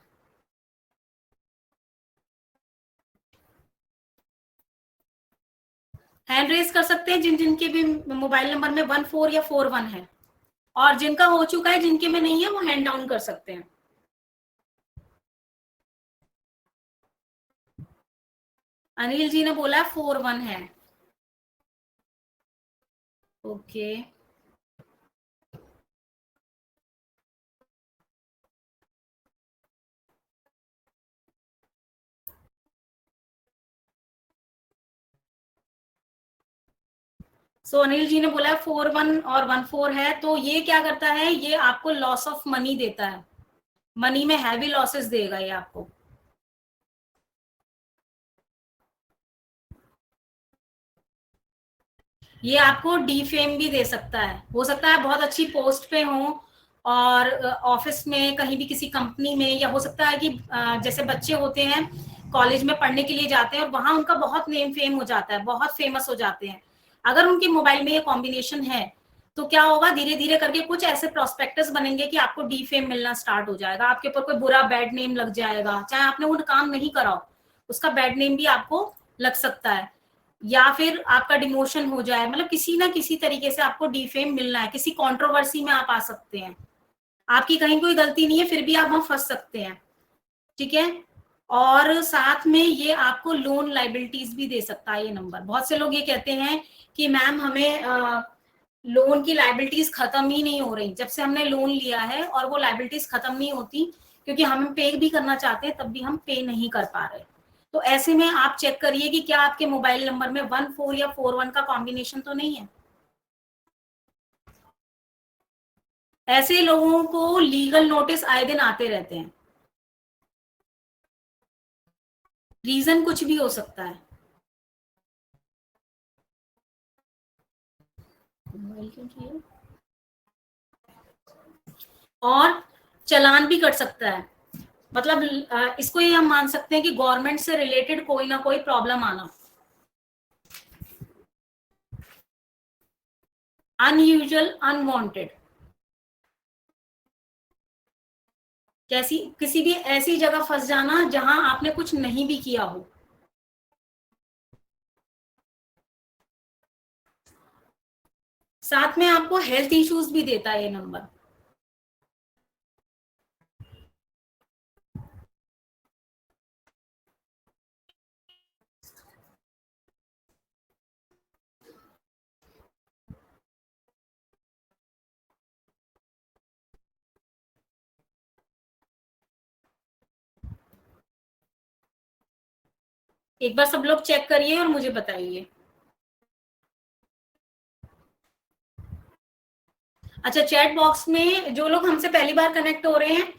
हैंड रेज कर सकते हैं जिन जिनके भी मोबाइल नंबर में 14 या 41 है, और जिनका हो चुका है, जिनके में नहीं है, वो हैंड डाउन कर सकते हैं। अनिल जी ने बोला 41 है। ओके, सो अनिल जी ने बोला 41 और 14 है। तो ये क्या करता है, ये आपको लॉस ऑफ मनी देता है, मनी में हैवी लॉसेस देगा ये आपको। ये आपको डीफेम भी दे सकता है। हो सकता है बहुत अच्छी पोस्ट पे हो और ऑफिस में कहीं भी किसी कंपनी में, या हो सकता है कि जैसे बच्चे होते हैं कॉलेज में पढ़ने के लिए जाते हैं और वहां उनका बहुत नेम फेम हो जाता है, बहुत फेमस हो जाते हैं। अगर उनके मोबाइल में ये कॉम्बिनेशन है तो क्या होगा, धीरे धीरे करके कुछ ऐसे प्रोस्पेक्टस बनेंगे कि आपको डीफेम मिलना स्टार्ट हो जाएगा, आपके ऊपर कोई बुरा बैड नेम लग जाएगा, चाहे आपने वो काम नहीं करा हो, उसका बैड नेम भी आपको लग सकता है, या फिर आपका डिमोशन हो जाए। मतलब किसी ना किसी तरीके से आपको डीफेम मिलना है, किसी कंट्रोवर्सी में आप आ सकते हैं, आपकी कहीं कोई गलती नहीं है फिर भी आप वहां फंस सकते हैं। ठीक है, और साथ में ये आपको लोन लाइबिलिटीज भी दे सकता है ये नंबर। बहुत से लोग ये कहते हैं कि मैम हमें लोन की लाइबिलिटीज खत्म ही नहीं हो रही, जब से हमने लोन लिया है और वो लाइबिलिटीज खत्म नहीं होती, क्योंकि हम पे भी करना चाहते हैं तब भी हम पे नहीं कर पा रहे। तो ऐसे में आप चेक करिए कि क्या आपके मोबाइल नंबर में 14 या 41 का कॉम्बिनेशन तो नहीं है। ऐसे लोगों को लीगल नोटिस आए दिन आते रहते हैं, रीजन कुछ भी हो सकता है। और चालान भी कट सकता है। मतलब इसको ये हम मान सकते हैं कि गवर्नमेंट से रिलेटेड कोई ना कोई प्रॉब्लम आना, अनयूजुअल, अनवांटेड, कैसी किसी भी ऐसी जगह फंस जाना जहां आपने कुछ नहीं भी किया हो। साथ में आपको हेल्थ इश्यूज भी देता है ये नंबर। एक बार सब लोग चेक करिए और मुझे बताइए। अच्छा, चैट बॉक्स में जो लोग हमसे पहली बार कनेक्ट हो रहे हैं,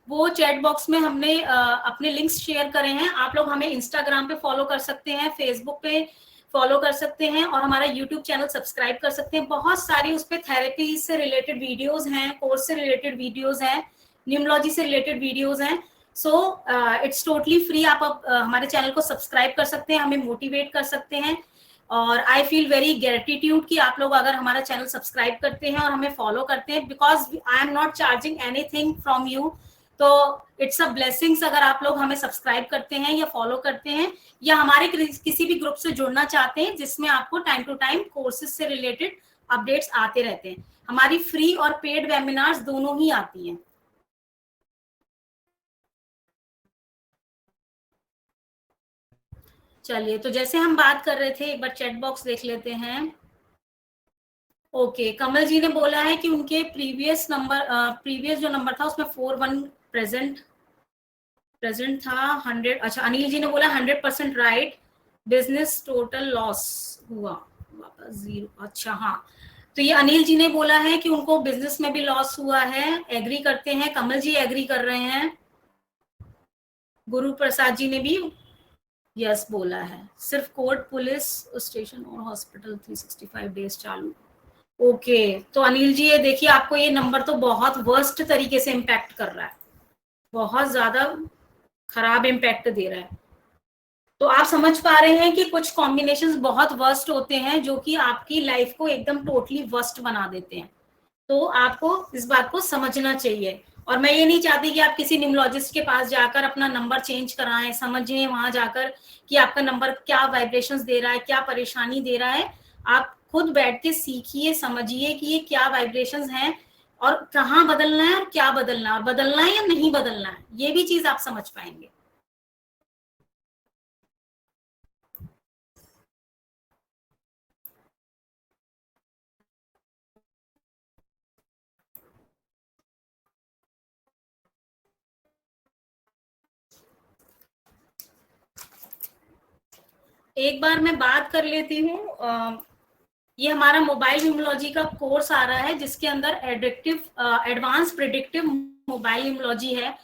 वो चैट बॉक्स में हमने अपने लिंक्स शेयर करे हैं। आप लोग हमें इंस्टाग्राम पे फॉलो कर सकते हैं, फेसबुक पे फॉलो कर सकते हैं, और हमारा यूट्यूब चैनल सब्सक्राइब कर सकते हैं। बहुत सारी उस पर थेरेपी से रिलेटेड वीडियोस हैं, कोर्स से रिलेटेड वीडियोस हैं, न्यूमोलॉजी से रिलेटेड वीडियोस हैं। So it's totally free. आप हमारे चैनल को सब्सक्राइब कर सकते हैं, हमें मोटिवेट कर सकते हैं। और आई फील वेरी ग्रेटिट्यूड कि आप लोग अगर हमारा चैनल सब्सक्राइब करते हैं और हमें फॉलो करते हैं, because I am not charging anything from you. तो इट्स अ ब्लेसिंग्स अगर आप लोग हमें सब्सक्राइब करते हैं या फॉलो करते हैं, या हमारे किसी भी ग्रुप से जुड़ना चाहते हैं जिसमें आपको टाइम टू टाइम कोर्सेज से रिलेटेड अपडेट्स आते रहते हैं। हमारी फ्री और पेड वेबिनार्स दोनों ही आती हैं। चलिए, तो जैसे हम बात कर रहे थे, एक बार चैट बॉक्स देख लेते हैं। ओके, कमल जी ने बोला है कि उनके प्रीवियस जो नंबर था उसमें 41 प्रेजेंट था 100। अच्छा, अनिल जी ने बोला 100% राइट, बिजनेस टोटल लॉस हुआ वापस 0। अच्छा हाँ, तो ये अनिल जी ने बोला है कि उनको बिजनेस में भी लॉस हुआ है, एग्री करते हैं। कमल जी एग्री कर रहे हैं। गुरु प्रसाद जी ने भी यस बोला है। सिर्फ कोर्ट, पुलिस स्टेशन और हॉस्पिटल 365 डेज चालू। ओके, तो अनिल जी ये देखिए, आपको ये नंबर तो बहुत वर्स्ट तरीके से इम्पैक्ट कर रहा है, बहुत ज्यादा खराब इम्पैक्ट दे रहा है। तो आप समझ पा रहे हैं कि कुछ कॉम्बिनेशंस बहुत वर्स्ट होते हैं जो कि आपकी लाइफ को एकदम टोटली वर्स्ट बना देते हैं। तो आपको इस बात को समझना चाहिए। और मैं ये नहीं चाहती कि आप किसी न्यूमरोलॉजिस्ट के पास जाकर अपना नंबर चेंज कराएं, समझिए वहां जाकर कि आपका नंबर क्या वाइब्रेशंस दे रहा है, क्या परेशानी दे रहा है। आप खुद बैठ के सीखिए, समझिए कि ये क्या वाइब्रेशंस हैं और कहाँ बदलना है और क्या बदलना है, बदलना है या नहीं बदलना है, ये भी चीज आप समझ पाएंगे। एक बार मैं बात कर लेती हूँ, ये हमारा मोबाइल न्यूमरोलॉजी का कोर्स आ रहा है जिसके अंदर एडवांस प्रिडिक्टिव मोबाइल न्यूमरोलॉजी है।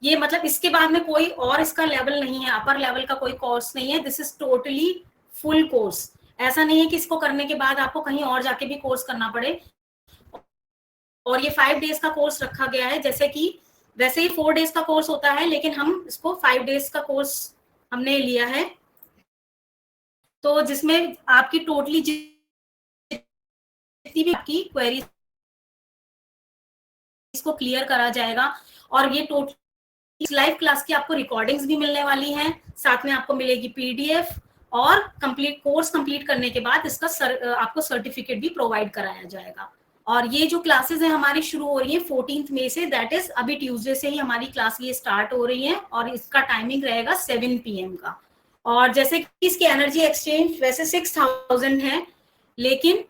ये मतलब इसके बाद में कोई और इसका लेवल नहीं है, अपर लेवल का कोई कोर्स नहीं है। This is totally full course. ऐसा नहीं है कि इसको करने के बाद आपको कहीं और जाके भी कोर्स करना पड़े। और ये 5 डेज का कोर्स रखा गया है, जैसे कि वैसे ही 4 डेज का कोर्स होता है, लेकिन हम इसको 5 डेज का कोर्स हमने लिया है। तो जिसमें आपकी टोटली जितनी भी आपकी क्वेरीज इसको क्लियर करा जाएगा। और ये टोटल इस लाइव क्लास की आपको रिकॉर्डिंग्स भी मिलने वाली हैं, साथ में आपको मिलेगी पीडीएफ, और कोर्स कंप्लीट करने के बाद इसका आपको सर्टिफिकेट भी प्रोवाइड कराया जाएगा। और ये जो क्लासेस है हमारी शुरू हो रही है 14 मई से, दैट इज अभी ट्यूसडे से ही हमारी क्लास ये स्टार्ट हो रही है और इसका टाइमिंग रहेगा 7 PM का। और जैसे कि इसकी एनर्जी एक्सचेंज वैसे 6000 है, लेकिन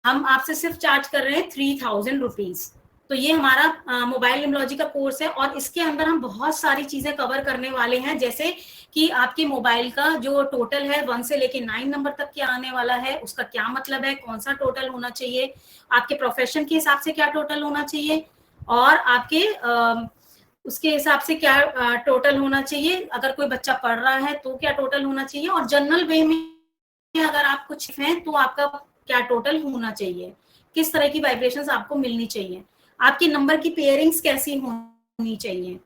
हम आपसे सिर्फ चार्ज कर रहे हैं 3000 रुपीज। तो ये हमारा मोबाइल न्यूमरोलॉजी का कोर्स है और इसके अंदर हम बहुत सारी चीजें कवर करने वाले हैं, जैसे कि आपके मोबाइल का जो टोटल है 1 से लेके 9 नंबर तक के आने वाला है, उसका क्या मतलब है, कौन सा टोटल होना चाहिए, आपके प्रोफेशन के हिसाब से क्या टोटल होना चाहिए, और आपके उसके हिसाब से क्या टोटल होना चाहिए। अगर कोई बच्चा पढ़ रहा है तो क्या टोटल होना चाहिए, और जनरल वे में अगर आप कुछ हैं तो आपका क्या टोटल होना चाहिए, किस तरह की वाइब्रेशंस आपको मिलनी चाहिए, आपके नंबर की पेयरिंग्स कैसी होनी चाहिए।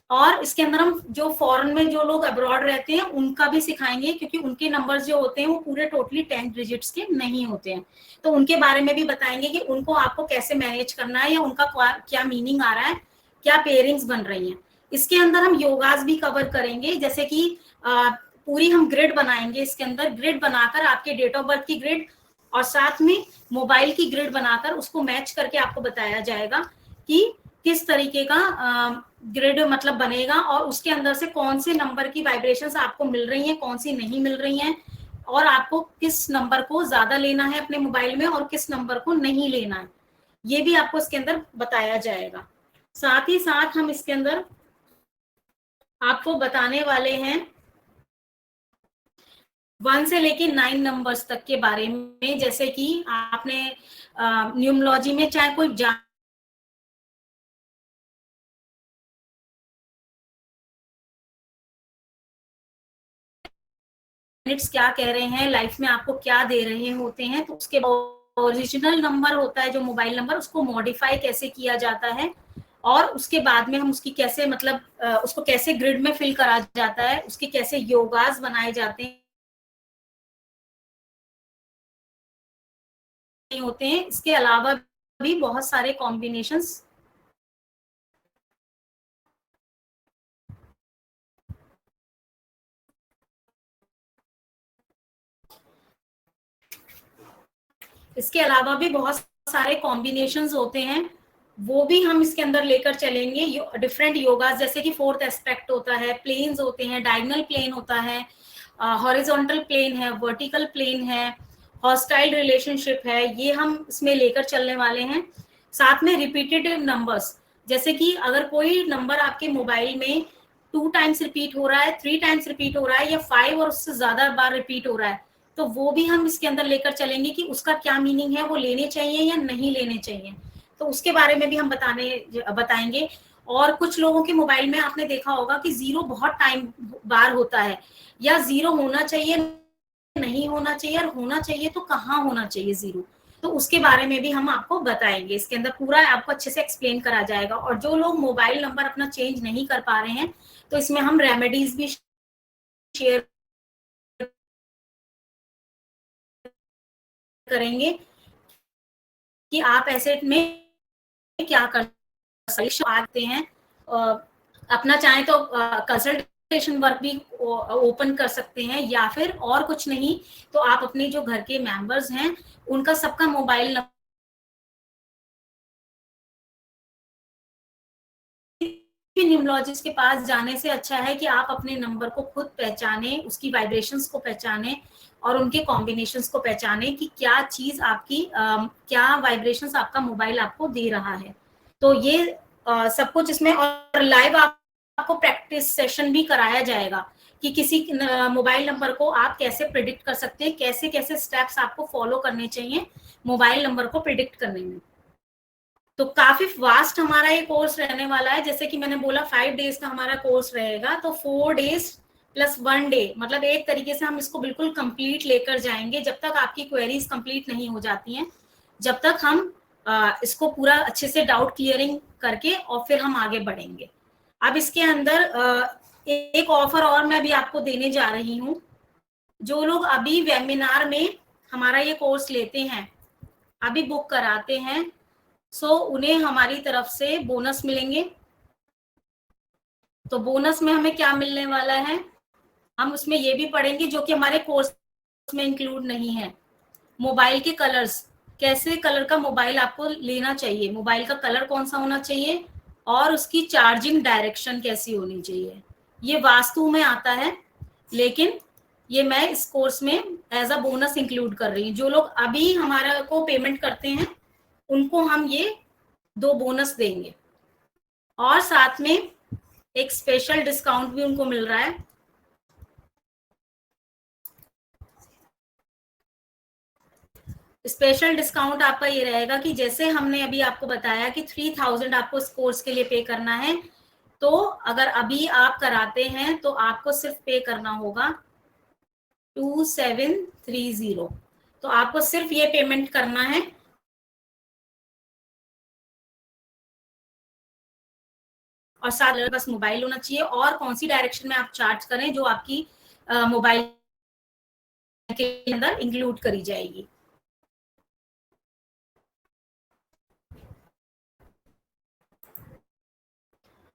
और इसके अंदर हम जो फॉरेन में जो लोग अब्रॉड रहते हैं उनका भी सिखाएंगे, क्योंकि उनके नंबर्स जो होते हैं वो पूरे टोटली 10 डिजिट्स के नहीं होते हैं। तो उनके बारे में भी बताएंगे कि उनको आपको कैसे मैनेज करना है या उनका क्या मीनिंग आ रहा है, क्या पेयरिंग्स बन रही हैं। इसके अंदर हम योगास भी कवर करेंगे, जैसे कि पूरी हम ग्रिड बनाएंगे। इसके अंदर ग्रिड बनाकर आपके डेट ऑफ बर्थ की ग्रिड और साथ में मोबाइल की ग्रिड बनाकर उसको मैच करके आपको बताया जाएगा कि किस तरीके का ग्रिड मतलब बनेगा और उसके अंदर से कौन से नंबर की वाइब्रेशंस आपको मिल रही हैं, कौन सी नहीं मिल रही हैं, और आपको किस नंबर को ज्यादा लेना है अपने मोबाइल में और किस नंबर को नहीं लेना है, ये भी आपको इसके अंदर बताया जाएगा। साथ ही साथ हम इसके अंदर आपको बताने वाले हैं 1 से लेके 9 नंबर्स तक के बारे में, जैसे कि आपने न्यूमरोलॉजी में चाहे कोई प्लैनेट्स क्या कह रहे हैं, लाइफ में आपको क्या दे रहे होते हैं, तो उसके ओरिजिनल नंबर होता है जो मोबाइल नंबर, उसको मॉडिफाई कैसे किया जाता है और उसके बाद में हम उसकी कैसे मतलब उसको कैसे ग्रिड में फिल करा जाता है, उसके कैसे योगास बनाए जाते हैं होते हैं। इसके अलावा भी बहुत सारे कॉम्बिनेशंस इसके अलावा भी बहुत सारे कॉम्बिनेशंस होते हैं, वो भी हम इसके अंदर लेकर चलेंगे। डिफरेंट योगास, जैसे कि 4th एस्पेक्ट होता है, प्लेन्स होते हैं, डायगोनल प्लेन होता है, हॉरिजॉन्टल प्लेन है, वर्टिकल प्लेन है, हॉस्टाइल रिलेशनशिप है, ये हम इसमें लेकर चलने वाले हैं। साथ में रिपीटेड नंबर्स, जैसे कि अगर कोई नंबर आपके मोबाइल में 2 टाइम्स रिपीट हो रहा है, 3 टाइम्स रिपीट हो रहा है या 5 और उससे ज्यादा बार रिपीट हो रहा है, तो वो भी हम इसके अंदर लेकर चलेंगे कि उसका क्या मीनिंग है, वो लेने चाहिए या नहीं लेने चाहिए, तो उसके बारे में भी हम बताएंगे। और कुछ लोगों के मोबाइल में आपने देखा होगा कि 0 बहुत टाइम बार होता है, या 0 होना चाहिए, नहीं होना चाहिए, और होना चाहिए तो कहाँ होना चाहिए 0, तो उसके बारे में भी हम आपको बताएंगे। इसके अंदर पूरा आपको अच्छे से एक्सप्लेन करा जाएगा। और जो लोग मोबाइल नंबर अपना चेंज नहीं कर पा रहे हैं, तो इसमें हम रेमेडीज भी शेयर करेंगे कि आप ऐसे में क्या कर सकते हैं। अपना चाहे तो कंसल्टेशन वर्क भी ओपन कर सकते हैं, या फिर और कुछ नहीं तो आप अपने जो घर के मेंबर्स हैं उनका सबका मोबाइल नंबर न्यूमरोलॉजिस्ट के पास जाने से अच्छा है कि आप अपने नंबर को खुद पहचाने, उसकी वाइब्रेशंस को पहचाने और उनके कॉम्बिनेशंस को पहचाने कि क्या चीज आपकी क्या वाइब्रेशंस आपका मोबाइल आपको दे रहा है। तो ये सब कुछ इसमें, और लाइव आपको प्रैक्टिस सेशन भी कराया जाएगा कि किसी मोबाइल नंबर को आप कैसे प्रिडिक्ट कर सकते हैं, कैसे कैसे स्टेप्स आपको फॉलो करने चाहिए मोबाइल नंबर को प्रिडिक्ट करने में। तो काफी वास्ट हमारा ये कोर्स रहने वाला है। जैसे कि मैंने बोला 5 डेज का हमारा कोर्स रहेगा, तो 4 डेज प्लस 1 डे, मतलब एक तरीके से हम इसको बिल्कुल कंप्लीट लेकर जाएंगे। जब तक आपकी क्वेरीज कंप्लीट नहीं हो जाती हैं, जब तक हम इसको पूरा अच्छे से डाउट क्लियरिंग करके और फिर हम आगे बढ़ेंगे। अब इसके अंदर एक ऑफर और मैं भी आपको देने जा रही हूँ। जो लोग अभी वेबिनार में हमारा ये कोर्स लेते हैं, अभी बुक कराते हैं, सो उन्हें हमारी तरफ से बोनस मिलेंगे। तो बोनस में हमें क्या मिलने वाला है, हम उसमें ये भी पढ़ेंगे जो कि हमारे कोर्स में इंक्लूड नहीं है। मोबाइल के कलर्स, कैसे कलर का मोबाइल आपको लेना चाहिए, मोबाइल का कलर कौन सा होना चाहिए, और उसकी चार्जिंग डायरेक्शन कैसी होनी चाहिए। ये वास्तु में आता है, लेकिन ये मैं इस कोर्स में एज अ बोनस इंक्लूड कर रही हूँ। जो लोग अभी हमारा को पेमेंट करते हैं उनको हम ये 2 बोनस देंगे, और साथ में एक स्पेशल डिस्काउंट भी उनको मिल रहा है। स्पेशल डिस्काउंट आपका ये रहेगा कि जैसे हमने अभी आपको बताया कि 3000 आपको इस कोर्स के लिए पे करना है, तो अगर अभी आप कराते हैं तो आपको सिर्फ पे करना होगा 2730। तो आपको सिर्फ ये पेमेंट करना है, और साथ बस मोबाइल होना चाहिए, और कौन सी डायरेक्शन में आप चार्ज करें जो आपकी मोबाइल के अंदर इंक्लूड करी जाएगी।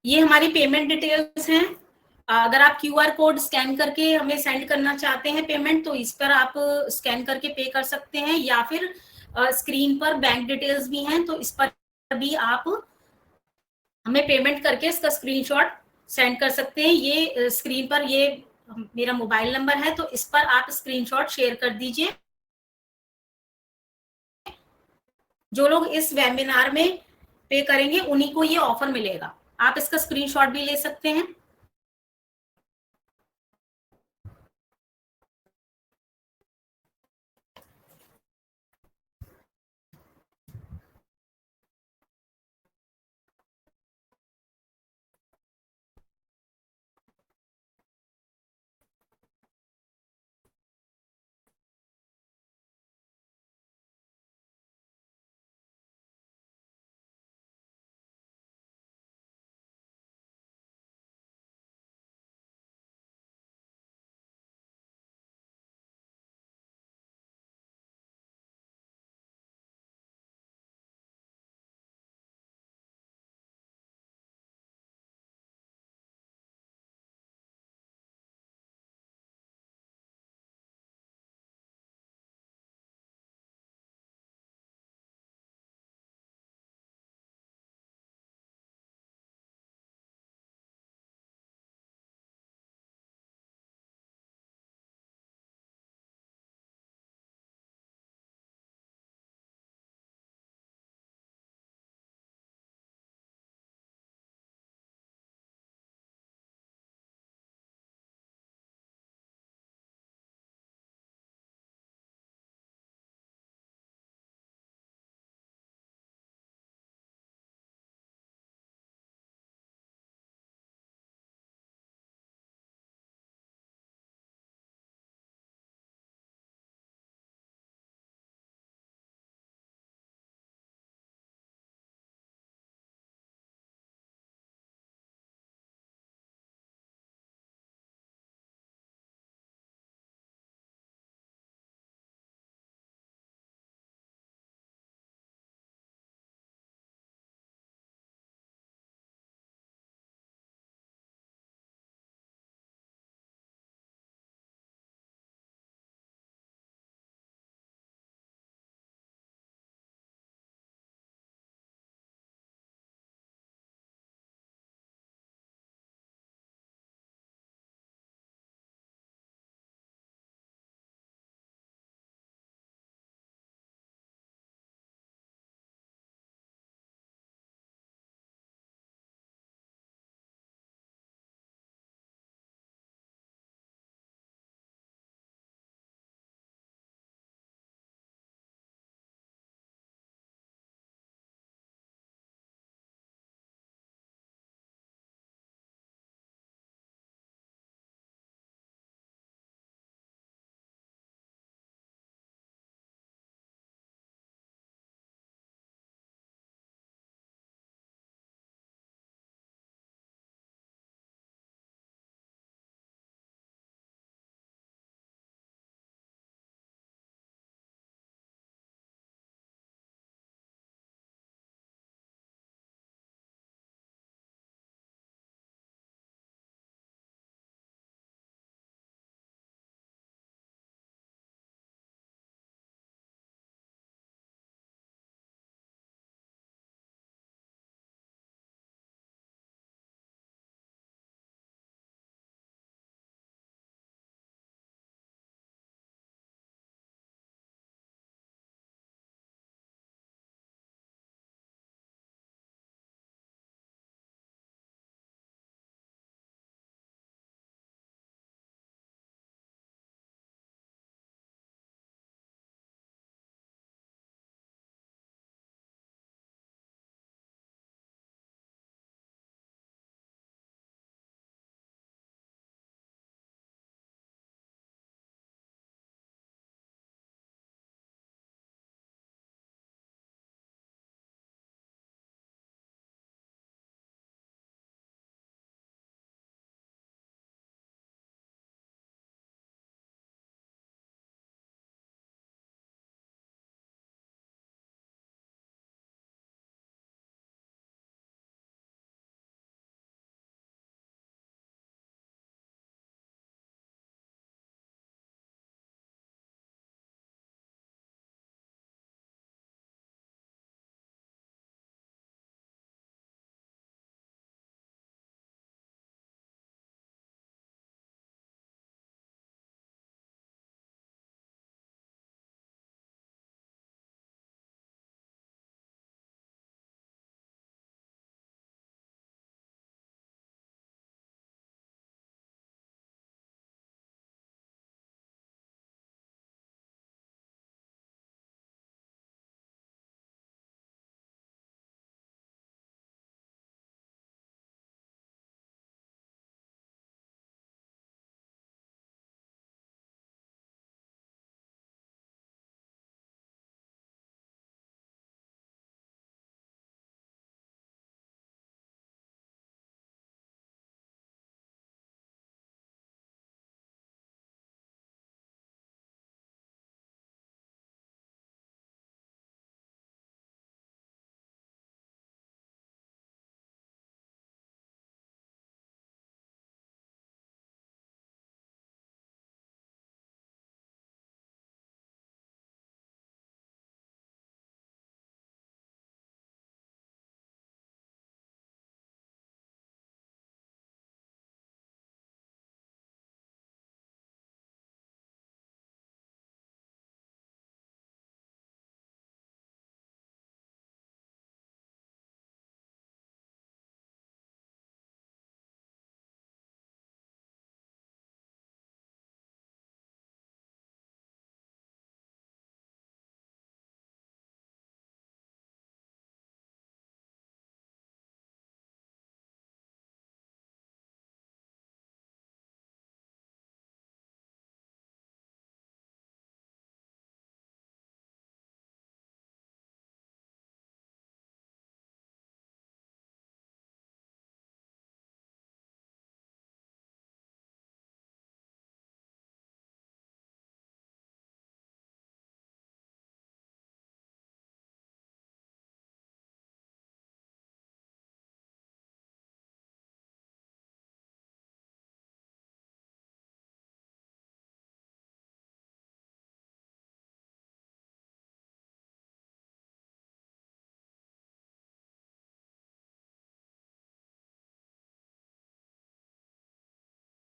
ये हमारी पेमेंट डिटेल्स हैं। अगर आप QR कोड स्कैन करके हमें सेंड करना चाहते हैं पेमेंट, तो इस पर आप स्कैन करके पे कर सकते हैं, या फिर स्क्रीन पर बैंक डिटेल्स भी हैं, तो इस पर भी आप हमें पेमेंट करके इसका स्क्रीनशॉट सेंड कर सकते हैं। ये स्क्रीन पर ये मेरा मोबाइल नंबर है, तो इस पर आप स्क्रीनशॉट शेयर कर दीजिए। जो लोग इस वेबिनार में पे करेंगे उन्हीं को ये ऑफर मिलेगा। आप इसका स्क्रीनशॉट भी ले सकते हैं।